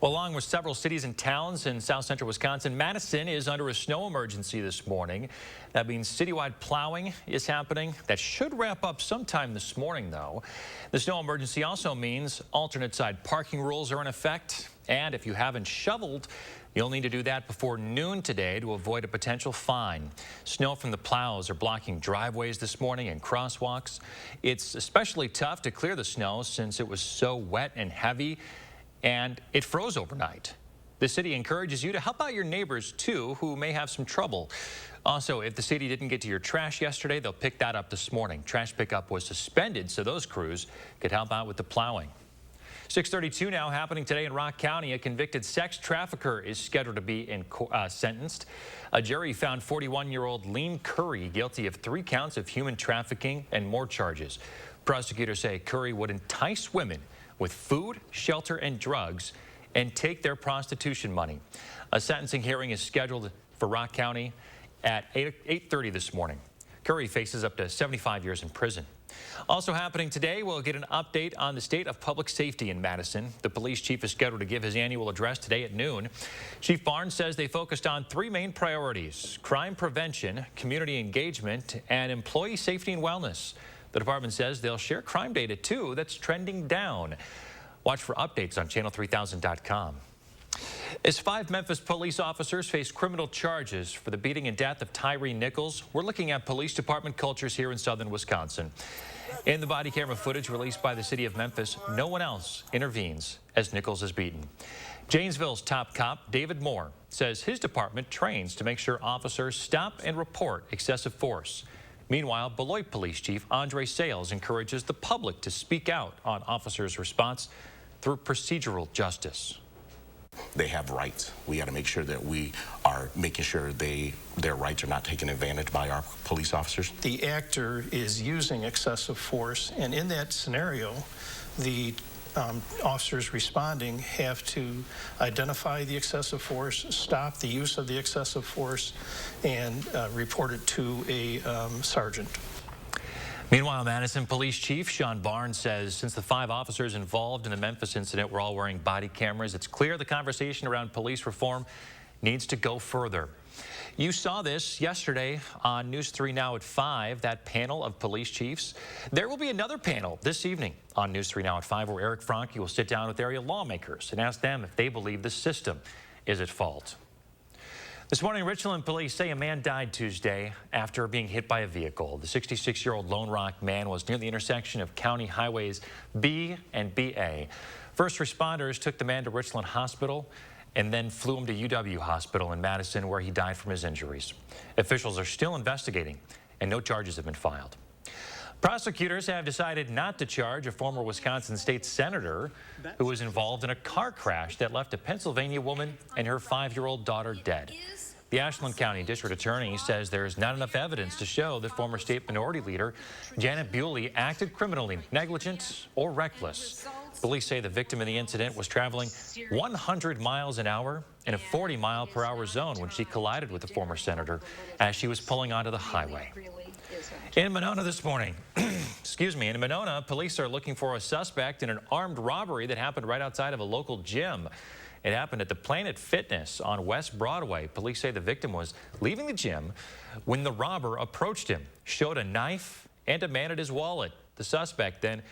Speaker 1: Well, along with several cities and towns in south central Wisconsin, Madison is under a snow emergency this morning. That means citywide plowing is happening. That should wrap up sometime this morning, though. The snow emergency also means alternate side parking rules are in effect. And if you haven't shoveled, you'll need to do that before noon today to avoid a potential fine. Snow from the plows are blocking driveways this morning and crosswalks. It's especially tough to clear the snow since it was so wet and heavy, and it froze overnight. The city encourages you to help out your neighbors, too, who may have some trouble. Also, if the city didn't get to your trash yesterday, they'll pick that up this morning. Trash pickup was suspended, so those crews could help out with the plowing. 6:32 now happening today in Rock County. A convicted sex trafficker is scheduled to be sentenced. A jury found 41-year-old Lean Curry guilty of 3 counts of human trafficking and more charges. Prosecutors say Curry would entice women with food, shelter, and drugs and take their prostitution money. A sentencing hearing is scheduled for Rock County at 8:30 this morning. Curry faces up to 75 years in prison. Also happening today, we'll get an update on the state of public safety in Madison. The police chief is scheduled to give his annual address today at noon. Chief Barnes says they focused on 3 main priorities: crime prevention, community engagement, and employee safety and wellness. The department says they'll share crime data, too, that's trending down. Watch for updates on channel3000.com. As 5 Memphis police officers face criminal charges for the beating and death of Tyree Nichols, we're looking at police department cultures here in southern Wisconsin. In the body camera footage released by the city of Memphis, no one else intervenes as Nichols is beaten. Janesville's top cop, David Moore, says his department trains to make sure officers stop and report excessive force. Meanwhile, Beloit Police Chief Andre Sales encourages the public to speak out on officers' response through procedural justice.
Speaker 19: They have rights. We got to make sure that we are making sure their rights are not taken advantage by our police officers.
Speaker 20: The actor is using excessive force, and in that scenario, the
Speaker 11: officers responding have to identify the excessive force, stop the use of the excessive force, and report it to a sergeant.
Speaker 1: Meanwhile, Madison Police Chief Sean Barnes says since the 5 officers involved in the Memphis incident were all wearing body cameras, it's clear the conversation around police reform needs to go further. You saw this yesterday on News 3 Now at 5, that panel of police chiefs. There will be another panel this evening on News 3 Now at 5 where Eric Franke will sit down with area lawmakers and ask them if they believe the system is at fault. This morning, Richland police say a man died Tuesday after being hit by a vehicle. The 66-year-old Lone Rock man was near the intersection of County Highways B and BA. First responders took the man to Richland Hospital and then flew him to UW Hospital in Madison, where he died from his injuries. Officials are still investigating, and no charges have been filed. Prosecutors have decided not to charge a former Wisconsin state senator who was involved in a car crash that left a Pennsylvania woman and her 5-year-old daughter dead. The Ashland County District Attorney says there is not enough evidence to show that former state minority leader Janet Bewley acted criminally negligent or reckless. Police say the victim in the incident was traveling 100 miles an hour in a 40-mile-per-hour zone when she collided with the former senator as she was pulling onto the highway. In Monona this morning, in Monona, police are looking for a suspect in an armed robbery that happened right outside of a local gym. It happened at the Planet Fitness on West Broadway. Police say the victim was leaving the gym when the robber approached him, showed a knife, and demanded his wallet. The suspect then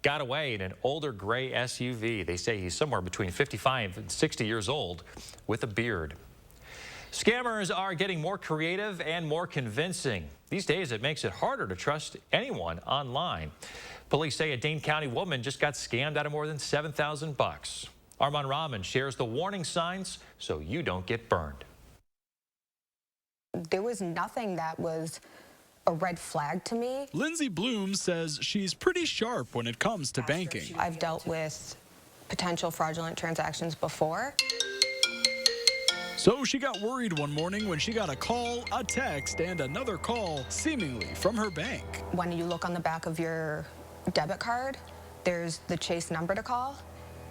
Speaker 1: got away in an older gray SUV. They say he's somewhere between 55 and 60 years old with a beard. Scammers are getting more creative and more convincing. These days, it makes it harder to trust anyone online. Police say a Dane County woman just got scammed out of more than $7,000. Armand Rahman shares the warning signs so you don't get burned.
Speaker 18: There was nothing that was a red flag to me.
Speaker 15: Lindsay Bloom says she's pretty sharp when it comes to banking.
Speaker 18: I've dealt with potential fraudulent transactions before.
Speaker 15: So she got worried one morning when she got a call, a text, and another call, seemingly from her bank.
Speaker 18: When you look on the back of your debit card, there's the Chase number to call.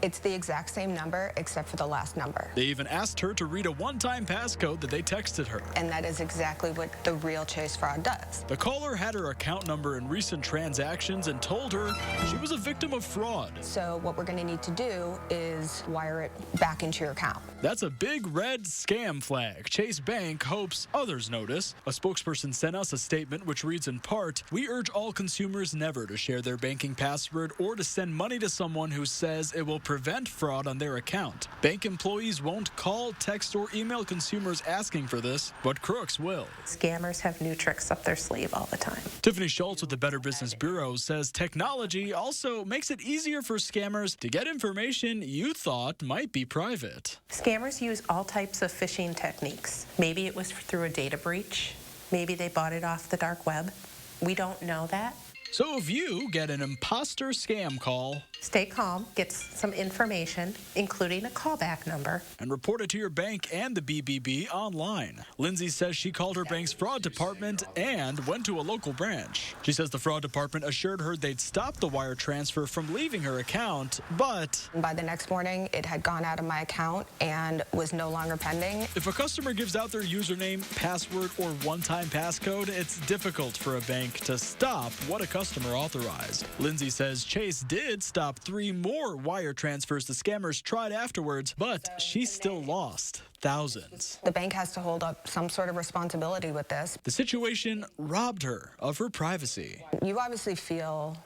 Speaker 18: It's the exact same number except for the last number.
Speaker 15: They even asked her to read a one-time passcode that they texted her.
Speaker 18: And that is exactly what the real Chase fraud does.
Speaker 15: The caller had her account number and recent transactions and told her she was a victim of fraud.
Speaker 18: So what we're going to need to do is wire it back into your account.
Speaker 15: That's a big red scam flag Chase Bank hopes others notice. A spokesperson sent us a statement which reads in part, "We urge all consumers never to share their banking password or to send money to someone who says it will prevent fraud on their account. Bank employees won't call, text, or email consumers asking for this, but crooks will."
Speaker 20: Scammers have new tricks up their sleeve all the time.
Speaker 15: Tiffany Schultz with the Better Business Bureau says technology also makes it easier for scammers to get information you thought might be private.
Speaker 20: Scammers use all types of phishing techniques. Maybe it was through a data breach. Maybe they bought it off the dark web. We don't know that.
Speaker 15: So if you get an imposter scam call,
Speaker 20: stay calm, get some information, including a callback number,
Speaker 15: and report it to your bank and the BBB online. Lindsay says she called her bank's fraud department and went to a local branch. She says the fraud department assured her they'd stop the wire transfer from leaving her account, but
Speaker 18: by the next morning, it had gone out of my account and was no longer pending.
Speaker 15: If a customer gives out their username, password, or one-time passcode, it's difficult for a bank to stop what a customer authorized. Lindsay says Chase did stop 3 more wire transfers the scammers tried afterwards, but she still lost thousands.
Speaker 18: The bank has to hold up some sort of responsibility with this.
Speaker 15: The situation robbed her of her privacy.
Speaker 18: You obviously feel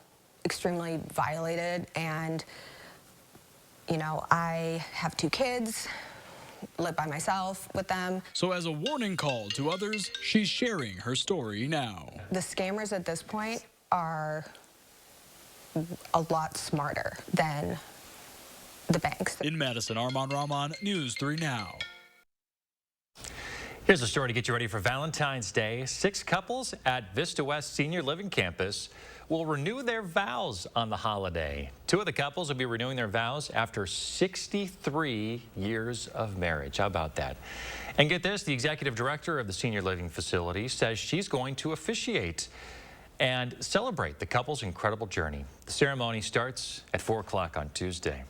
Speaker 18: extremely violated, and I have 2 kids, live by myself with them.
Speaker 15: So as a warning call to others, she's sharing her story now.
Speaker 18: The scammers at this point are a lot smarter than the banks.
Speaker 15: In Madison, Armand Rahman, News 3 Now.
Speaker 1: Here's a story to get you ready for Valentine's Day. 6 couples at Vista West Senior Living Campus will renew their vows on the holiday. 2 of the couples will be renewing their vows after 63 years of marriage. How about that? And get this, the executive director of the senior living facility says she's going to officiate. and celebrate the couple's incredible journey. The ceremony starts at 4 o'clock on Tuesday.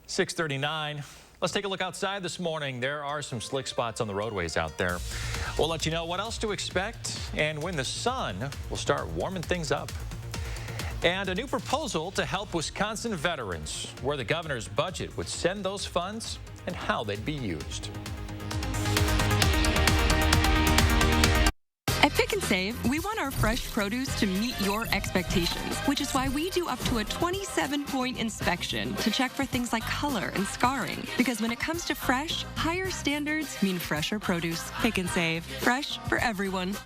Speaker 1: 6:39. Let's take a look outside this morning. There are some slick spots on the roadways out there. We'll let you know what else to expect and when the sun will start warming things up. And a new proposal to help Wisconsin veterans, where the governor's budget would send those funds and how they'd be used.
Speaker 5: At Pick and Save, we want our fresh produce to meet your expectations, which is why we do up to a 27-point inspection to check for things like color and scarring. Because when it comes to fresh, higher standards mean fresher produce. Pick and Save, fresh for everyone.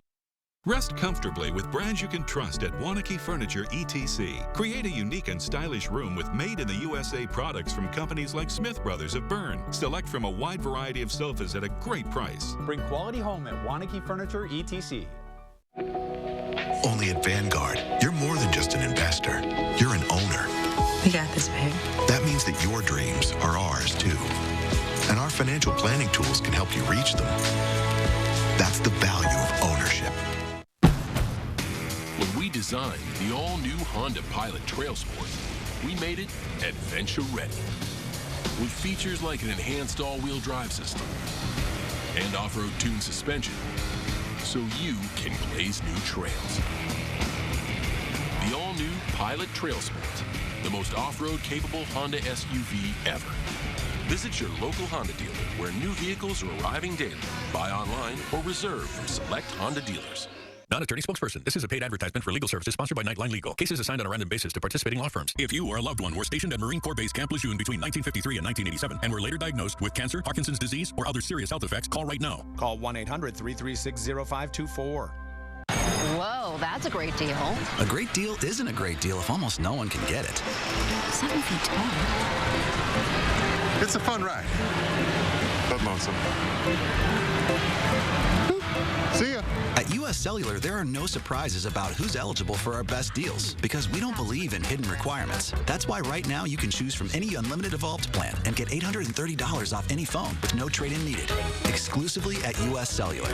Speaker 21: Rest comfortably with brands you can trust at Wanakee Furniture ETC. Create a unique and stylish room with made-in-the-USA products from companies like Smith Brothers of Bern. Select from a wide variety of sofas at a great price.
Speaker 22: Bring quality home at Wanakee Furniture ETC.
Speaker 23: Only at Vanguard, you're more than just an investor. You're an owner.
Speaker 12: We got this, babe.
Speaker 23: That means that your dreams are ours, too. And our financial planning tools can help you reach them. That's the value of ownership.
Speaker 24: When we designed the all-new Honda Pilot Trail Sport, we made it adventure ready. With features like an enhanced all-wheel drive system and off-road tuned suspension, so you can blaze new trails. The all-new Pilot Trail Sport, the most off-road capable Honda SUV ever. Visit your local Honda dealer where new vehicles are arriving daily. Buy online or reserve from select Honda dealers.
Speaker 16: Not attorney spokesperson. This is a paid advertisement for legal services sponsored by Nightline Legal. Cases assigned on a random basis to participating law firms. If you or a loved one were stationed at Marine Corps Base Camp Lejeune between 1953 and 1987 and were later diagnosed with cancer, Parkinson's disease, or other serious health effects, call right now.
Speaker 22: Call 1-800-336-0524.
Speaker 25: Whoa, that's a great deal.
Speaker 26: A great deal isn't a great deal if almost no one can get it.
Speaker 25: 7 feet tall.
Speaker 8: It's a fun ride, but lonesome. See ya.
Speaker 26: At U.S. Cellular, there are no surprises about who's eligible for our best deals because we don't believe in hidden requirements. That's why right now you can choose from any unlimited Evolved plan and get $830 off any phone with no trade-in needed. Exclusively at U.S. Cellular.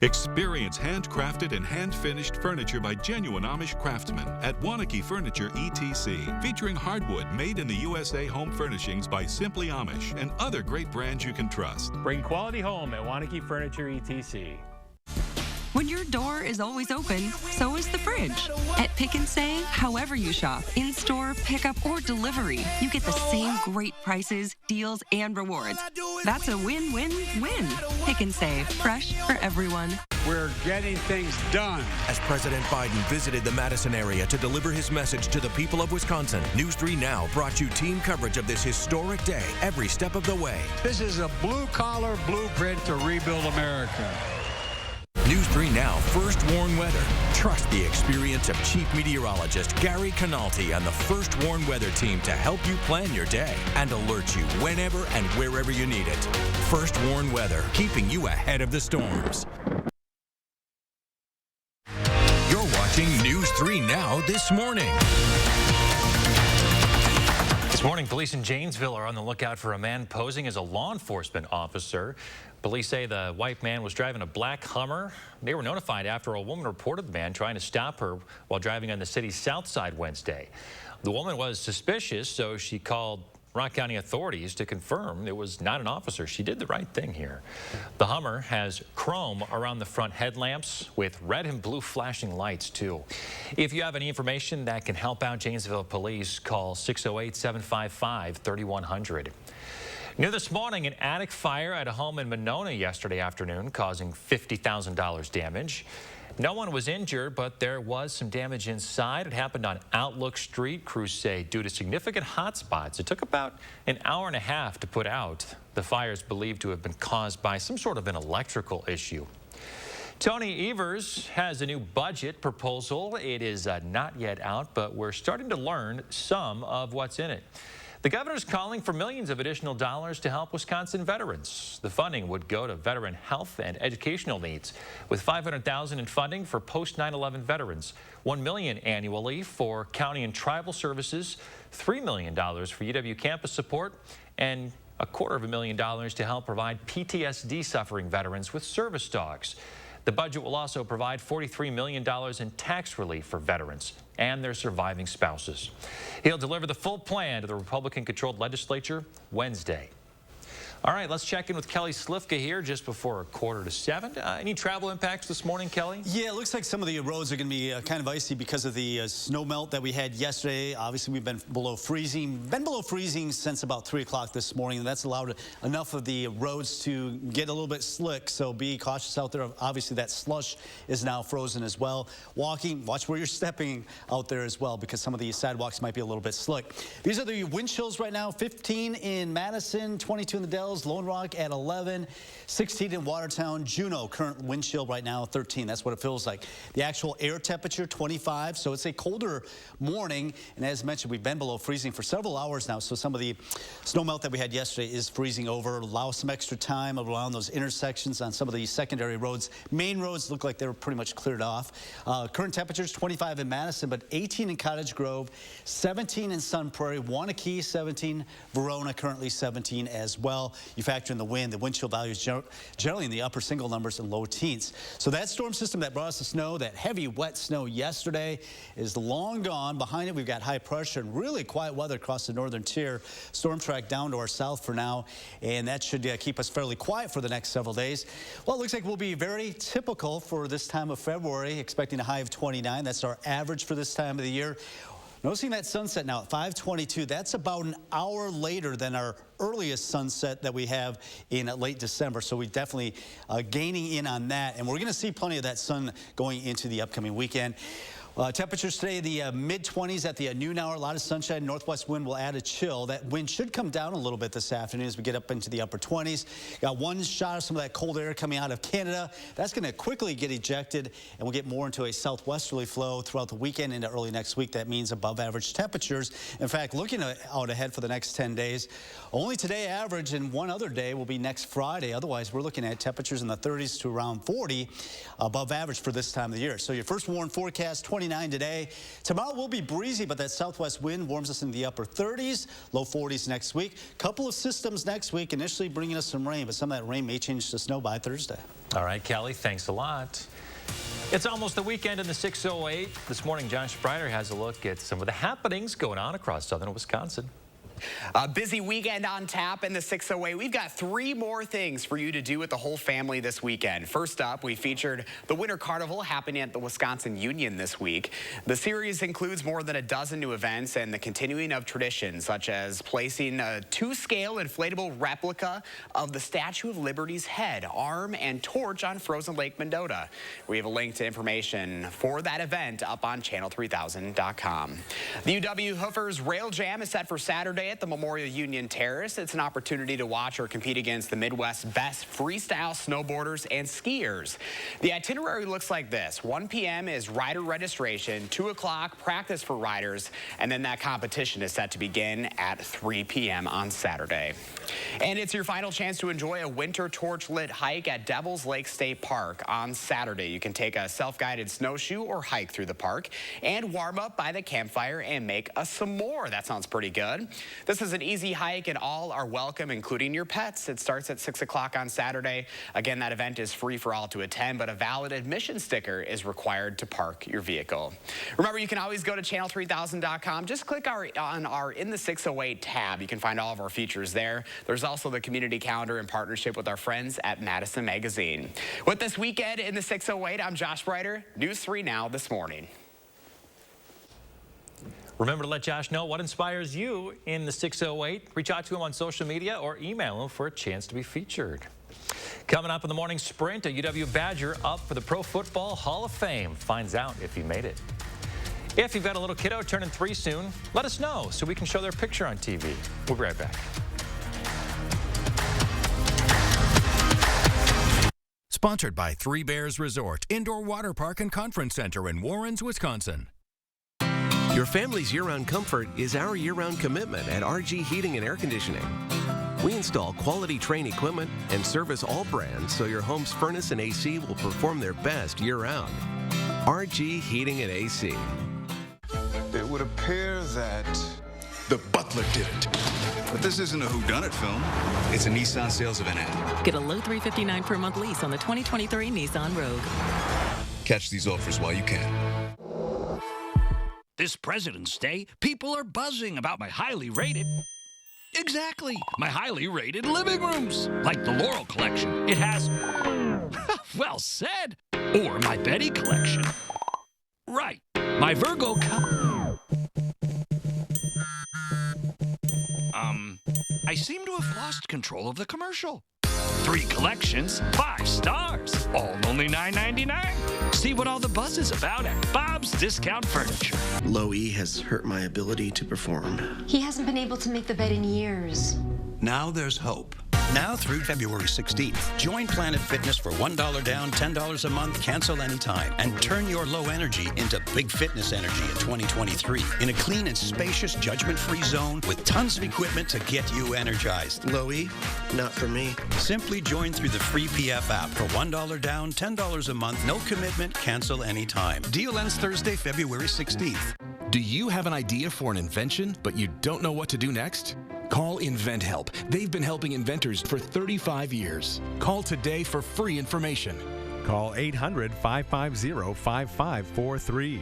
Speaker 21: Experience handcrafted and hand-finished furniture by genuine Amish craftsmen at Wanakee Furniture ETC, featuring hardwood made in the USA home furnishings by Simply Amish and other great brands you can trust.
Speaker 22: Bring quality home at Wanakee Furniture ETC.
Speaker 5: When your door is always open, so is the fridge. At Pick and Save, however you shop, in-store, pickup, or delivery, you get the same great prices, deals, and rewards. That's a win-win-win. Pick and Save, fresh for everyone.
Speaker 27: We're getting things done.
Speaker 28: As President Biden visited the Madison area to deliver his message to the people of Wisconsin, News 3 Now brought you team coverage of this historic day every step of the way.
Speaker 27: This is a blue-collar blueprint to rebuild America.
Speaker 28: News 3 Now First Warn Weather. Trust the experience of Chief Meteorologist Gary Canalti and the First Warn Weather team to help you plan your day and alert you whenever and wherever you need it. First Warn Weather, keeping you ahead of the storms. You're watching News 3 Now this morning.
Speaker 1: This morning, police in Janesville are on the lookout for a man posing as a law enforcement officer. Police say the white man was driving a black Hummer. They were notified after a woman reported the man trying to stop her while driving on the city's south side Wednesday. The woman was suspicious, so she called Rock County authorities to confirm it was not an officer. She did the right thing here. The Hummer has chrome around the front headlamps with red and blue flashing lights, too. If you have any information that can help out Janesville police, call 608-755-3100. New this morning, an attic fire at a home in Monona yesterday afternoon, causing $50,000 damage. No one was injured, but there was some damage inside. It happened on Outlook Street, crews say, due to significant hot spots. It took about an hour and a half to put out. The fire is believed to have been caused by some sort of an electrical issue. Tony Evers has a new budget proposal. It is not yet out, but we're starting to learn some of what's in it. The governor's calling for millions of additional dollars to help Wisconsin veterans. The funding would go to veteran health and educational needs, with $500,000 in funding for post-9/11 veterans, $1 million annually for county and tribal services, $3 million for UW campus support, and $250,000 to help provide PTSD suffering veterans with service dogs. The budget will also provide $43 million in tax relief for veterans and their surviving spouses. He'll deliver the full plan to the Republican-controlled legislature Wednesday. All right, let's check in with Kelly Slifka here just before 6:45. Any travel impacts this morning, Kelly?
Speaker 3: Yeah, it looks like some of the roads are going to be kind of icy because of the snow melt that we had yesterday. Obviously, we've been below freezing since about 3 o'clock this morning, and that's allowed enough of the roads to get a little bit slick, so be cautious out there. Obviously, that slush is now frozen as well. Walking, watch where you're stepping out there as well, because some of the sidewalks might be a little bit slick. These are the wind chills right now: 15 in Madison, 22 in the Dells, Lone Rock at 11, 16 in Watertown. Juneau, current wind chill right now 13. That's what it feels like. The actual air temperature 25, so it's a colder morning, and as mentioned, we've been below freezing for several hours now, so some of the snow melt that we had yesterday is freezing over. Allow some extra time around those intersections on some of the secondary roads. Main roads look like they were pretty much cleared off. Current temperatures 25 in Madison, but 18 in Cottage Grove, 17 in Sun Prairie, Wanakee 17, Verona currently 17 as well. You factor in the wind chill values generally in the upper single numbers and low teens. So that storm system that brought us the snow, that heavy wet snow yesterday, is long gone. Behind it, we've got high pressure and really quiet weather across the northern tier. Storm track down to our south for now, and that should keep us fairly quiet for the next several days. Well, it looks like we'll be very typical for this time of February, expecting a high of 29. That's our average for this time of the year. Noticing that sunset now at 5:22, that's about an hour later than our earliest sunset that we have in late December. So we definitely gaining in on that. And we're going to see plenty of that sun going into the upcoming weekend. Temperatures today, the mid-20s at the noon hour. A lot of sunshine. Northwest wind will add a chill. That wind should come down a little bit this afternoon as we get up into the upper 20s. Got one shot of some of that cold air coming out of Canada. That's going to quickly get ejected, and we'll get more into a southwesterly flow throughout the weekend into early next week. That means above average temperatures. In fact, looking out ahead for the next 10 days, only today average, and one other day will be next Friday. Otherwise, we're looking at temperatures in the 30s to around 40 above average for this time of the year. So your first warn forecast, 29 today. Tomorrow will be breezy, but that southwest wind warms us in the upper 30s, low 40s next week. Couple of systems next week, initially bringing us some rain, but some of that rain may change to snow by Thursday.
Speaker 1: All right, Kelly, thanks a lot. It's almost the weekend in the 608. This morning, Josh Sprider has a look at some of the happenings going on across southern Wisconsin.
Speaker 2: A busy weekend on tap in the 608. We've got 3 more things for you to do with the whole family this weekend. First up, we featured the Winter Carnival happening at the Wisconsin Union this week. The series includes more than a dozen new events and the continuing of traditions, such as placing a 2-scale inflatable replica of the Statue of Liberty's head, arm, and torch on frozen Lake Mendota. We have a link to information for that event up on channel3000.com. The UW Hoofers Rail Jam is set for Saturday at the Memorial Union Terrace. It's an opportunity to watch or compete against the Midwest's best freestyle snowboarders and skiers. The itinerary looks like this. 1 p.m. is rider registration, 2 o'clock practice for riders, and then that competition is set to begin at 3 p.m. on Saturday. And it's your final chance to enjoy a winter torch-lit hike at Devil's Lake State Park on Saturday. You can take a self-guided snowshoe or hike through the park and warm up by the campfire and make a s'more. That sounds pretty good. This is an easy hike and all are welcome, including your pets. It starts at 6 o'clock on Saturday. Again, that event is free for all to attend, but a valid admission sticker is required to park your vehicle. Remember, you can always go to channel3000.com. Just click on our In the 608 tab. You can find all of our features there. There's also the community calendar in partnership with our friends at Madison Magazine. With this weekend in the 608, I'm Josh Sprider, News 3 Now this morning.
Speaker 1: Remember to let Josh know what inspires you in the 608. Reach out to him on social media or email him for a chance to be featured. Coming up in the morning sprint, a UW Badger up for the Pro Football Hall of Fame. Finds out if he made it. If you've got a little kiddo turning 3 soon, let us know so we can show their picture on TV. We'll be right back.
Speaker 16: Sponsored by Three Bears Resort, Indoor Water Park and Conference Center in Warrens, Wisconsin.
Speaker 6: Your family's year-round comfort is our year-round commitment at RG Heating and Air Conditioning. We install quality Trane equipment and service all brands so your home's furnace and AC will perform their best year-round. RG Heating and AC.
Speaker 7: It would appear that the butler did it.
Speaker 4: But this isn't a whodunit film. It's a Nissan sales event ad.
Speaker 7: Get a low $359 per month lease on the 2023 Nissan Rogue.
Speaker 4: Catch these offers while you can.
Speaker 9: This President's Day, people are buzzing about my highly rated... Exactly, my highly rated living rooms. Like the Laurel Collection. It has... well said. Or my Betty Collection. Right, my Virgo... I seem to have lost control of the commercial. 3 collections, 5 stars, all only $9.99. See what all the buzz is about at Bob's Discount Furniture.
Speaker 10: Low E has hurt my ability to perform.
Speaker 25: He hasn't been able to make the bed in years.
Speaker 13: Now there's hope. Now through February 16th, join Planet Fitness for $1 down, $10 a month, cancel anytime, and turn your low energy into big fitness energy in 2023 in a clean and spacious, judgment-free zone with tons of equipment to get you energized.
Speaker 10: Low E, not for me.
Speaker 13: Simply join through the free PF app for $1 down, $10 a month, no commitment, cancel anytime. Deal ends Thursday, February 16th.
Speaker 28: Do you have an idea for an invention, but you don't know what to do next? Call InventHelp. They've been helping inventors for 35 years. Call today for free information.
Speaker 14: Call 800-550-5543.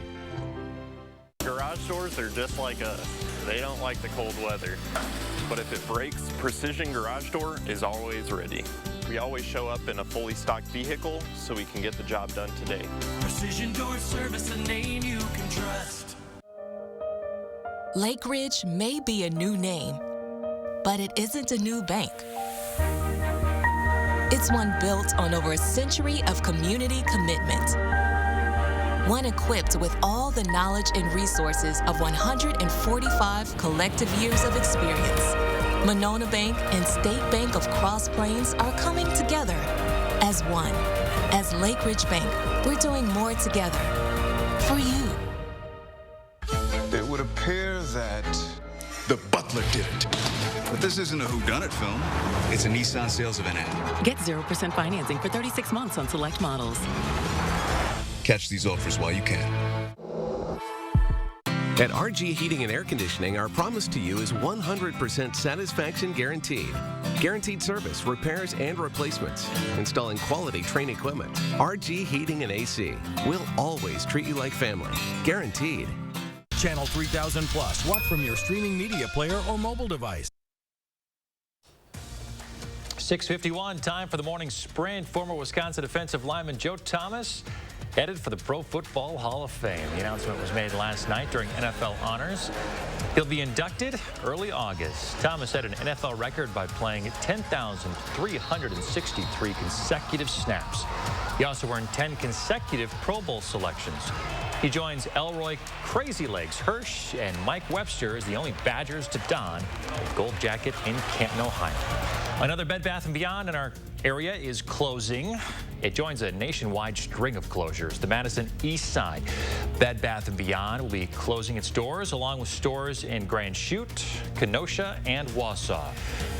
Speaker 17: Garage doors are just like us. They don't like the cold weather. But if it breaks, Precision Garage Door is always ready. We always show up in a fully stocked vehicle so we can get the job done today.
Speaker 19: Precision Door Service, a name you can trust.
Speaker 29: Lake Ridge may be a new name, but it isn't a new bank. It's one built on over a century of community commitment. One equipped with all the knowledge and resources of 145 collective years of experience. Monona Bank and State Bank of Cross Plains are coming together as one. As Lake Ridge Bank, we're doing more together for you.
Speaker 4: It would appear that the butler did it. But this isn't a whodunit film. It's a Nissan sales event ad.
Speaker 7: Get 0% financing for 36 months on select models.
Speaker 4: Catch these offers while you can.
Speaker 6: At RG Heating and Air Conditioning, our promise to you is 100% satisfaction guaranteed. Guaranteed service, repairs, and replacements. Installing quality Trane equipment. RG Heating and AC. We'll always treat you like family. Guaranteed.
Speaker 28: Channel 3000 Plus. Watch from your streaming media player or mobile device.
Speaker 1: 6:51, time for the morning sprint. Former Wisconsin defensive lineman Joe Thomas headed for the Pro Football Hall of Fame. The announcement was made last night during NFL honors. He'll be inducted early August. Thomas set an NFL record by playing 10,363 consecutive snaps. He also earned 10 consecutive Pro Bowl selections. He joins Elroy Crazy Legs Hirsch and Mike Webster as the only Badgers to don a gold jacket in Canton, Ohio. Another Bed Bath & Beyond in our area is closing. It joins a nationwide string of closures. The Madison East Side Bed Bath & Beyond will be closing its doors along with stores in Grand Chute, Kenosha, and Wausau.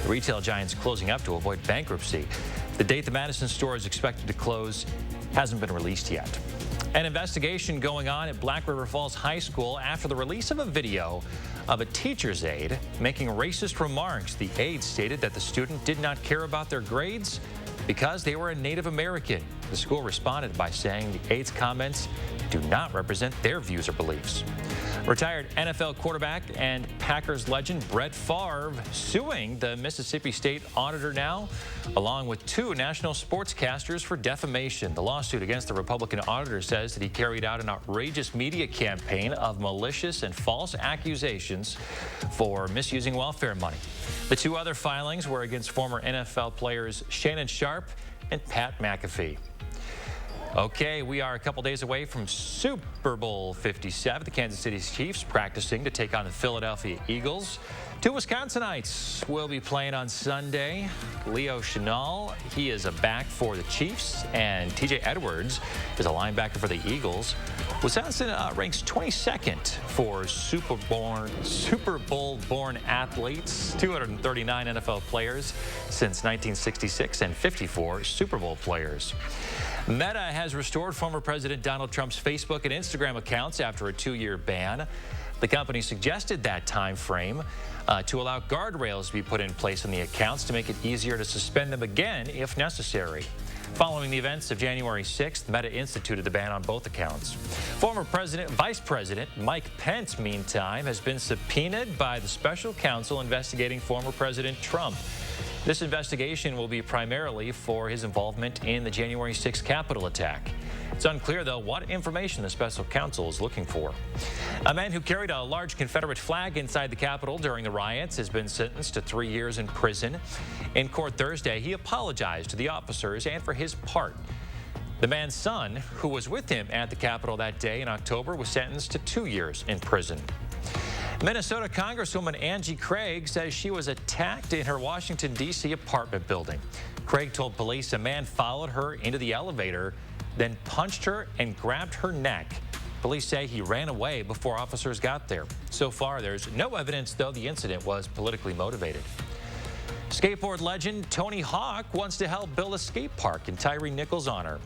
Speaker 1: The retail giant's closing up to avoid bankruptcy. The date the Madison store is expected to close hasn't been released yet. An investigation going on at Black River Falls High School after the release of a video of a teacher's aide making racist remarks. The aide stated that the student did not care about their grades because they were a Native American. The school responded by saying the aide's comments do not represent their views or beliefs. Retired NFL quarterback and Packers legend Brett Favre suing the Mississippi State Auditor now, along with 2 national sportscasters for defamation. The lawsuit against the Republican auditor says that he carried out an outrageous media campaign of malicious and false accusations for misusing welfare money. The 2 other filings were against former NFL players Shannon Sharpe and Pat McAfee. Okay, we are a couple days away from Super Bowl 57. The Kansas City Chiefs practicing to take on the Philadelphia Eagles. 2 Wisconsinites will be playing on Sunday. Leo Chenal, he is a back for the Chiefs, and TJ Edwards is a linebacker for the Eagles. Wisconsin ranks 22nd for Super Bowl-born athletes, 239 NFL players since 1966, and 54 Super Bowl players. Meta has restored former President Donald Trump's Facebook and Instagram accounts after a 2-year ban. The company suggested that time frame to allow guardrails to be put in place on the accounts to make it easier to suspend them again if necessary. Following the events of January 6th, Meta instituted the ban on both accounts. Former Vice President Mike Pence, meantime, has been subpoenaed by the special counsel investigating former President Trump. This investigation will be primarily for his involvement in the January 6th Capitol attack. It's unclear, though, what information the special counsel is looking for. A man who carried a large Confederate flag inside the Capitol during the riots has been sentenced to 3 years in prison. In court Thursday, he apologized to the officers and for his part. The man's son, who was with him at the Capitol that day in October, was sentenced to 2 years in prison. Minnesota Congresswoman Angie Craig says she was attacked in her Washington, D.C. apartment building. Craig told police a man followed her into the elevator, then punched her and grabbed her neck. Police say he ran away before officers got there. So far, there's no evidence, though, the incident was politically motivated. Skateboard legend Tony Hawk wants to help build a skate park in Tyree Nichols' honor.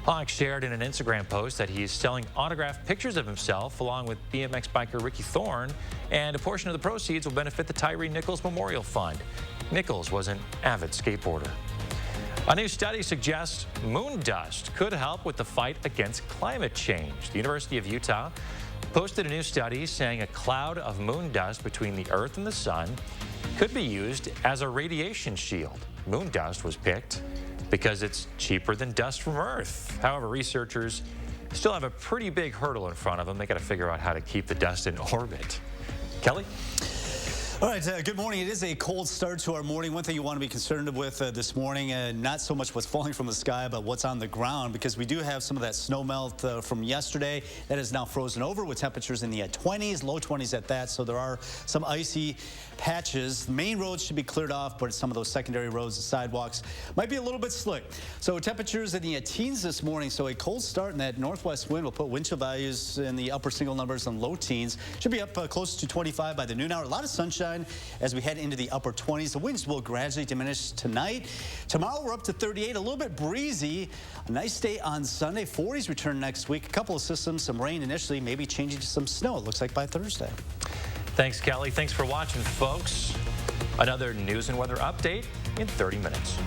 Speaker 1: Hawk shared in an Instagram post that he's selling autographed pictures of himself along with BMX biker Ricky Thorne, and a portion of the proceeds will benefit the Tyree Nichols Memorial Fund. Nichols was an avid skateboarder. A new study suggests moon dust could help with the fight against climate change. The University of Utah posted a new study saying a cloud of moon dust between the Earth and the sun could be used as a radiation shield. Moon dust was picked because it's cheaper than dust from Earth. However, researchers still have a pretty big hurdle in front of them. They got to figure out how to keep the dust in orbit. Kelly?
Speaker 3: All right, good morning. It is a cold start to our morning. One thing you want to be concerned with this morning, not so much what's falling from the sky, but what's on the ground, because we do have some of that snow melt from yesterday that is now frozen over with temperatures in the 20s, low 20s at that. So there are some icy patches. The main roads should be cleared off, but some of those secondary roads and sidewalks might be a little bit slick. So temperatures in the teens this morning. So a cold start, and that northwest wind will put wind chill values in the upper single numbers and low teens. Should be up close to 25 by the noon hour. A lot of sunshine as we head into the upper 20s. The winds will gradually diminish tonight. Tomorrow we're up to 38, a little bit breezy. A nice day on Sunday. 40s return next week. A couple of systems, some rain initially, maybe changing to some snow, it looks like, by Thursday.
Speaker 1: Thanks, Kelly. Thanks for watching, folks. Another news and weather update in 30 minutes.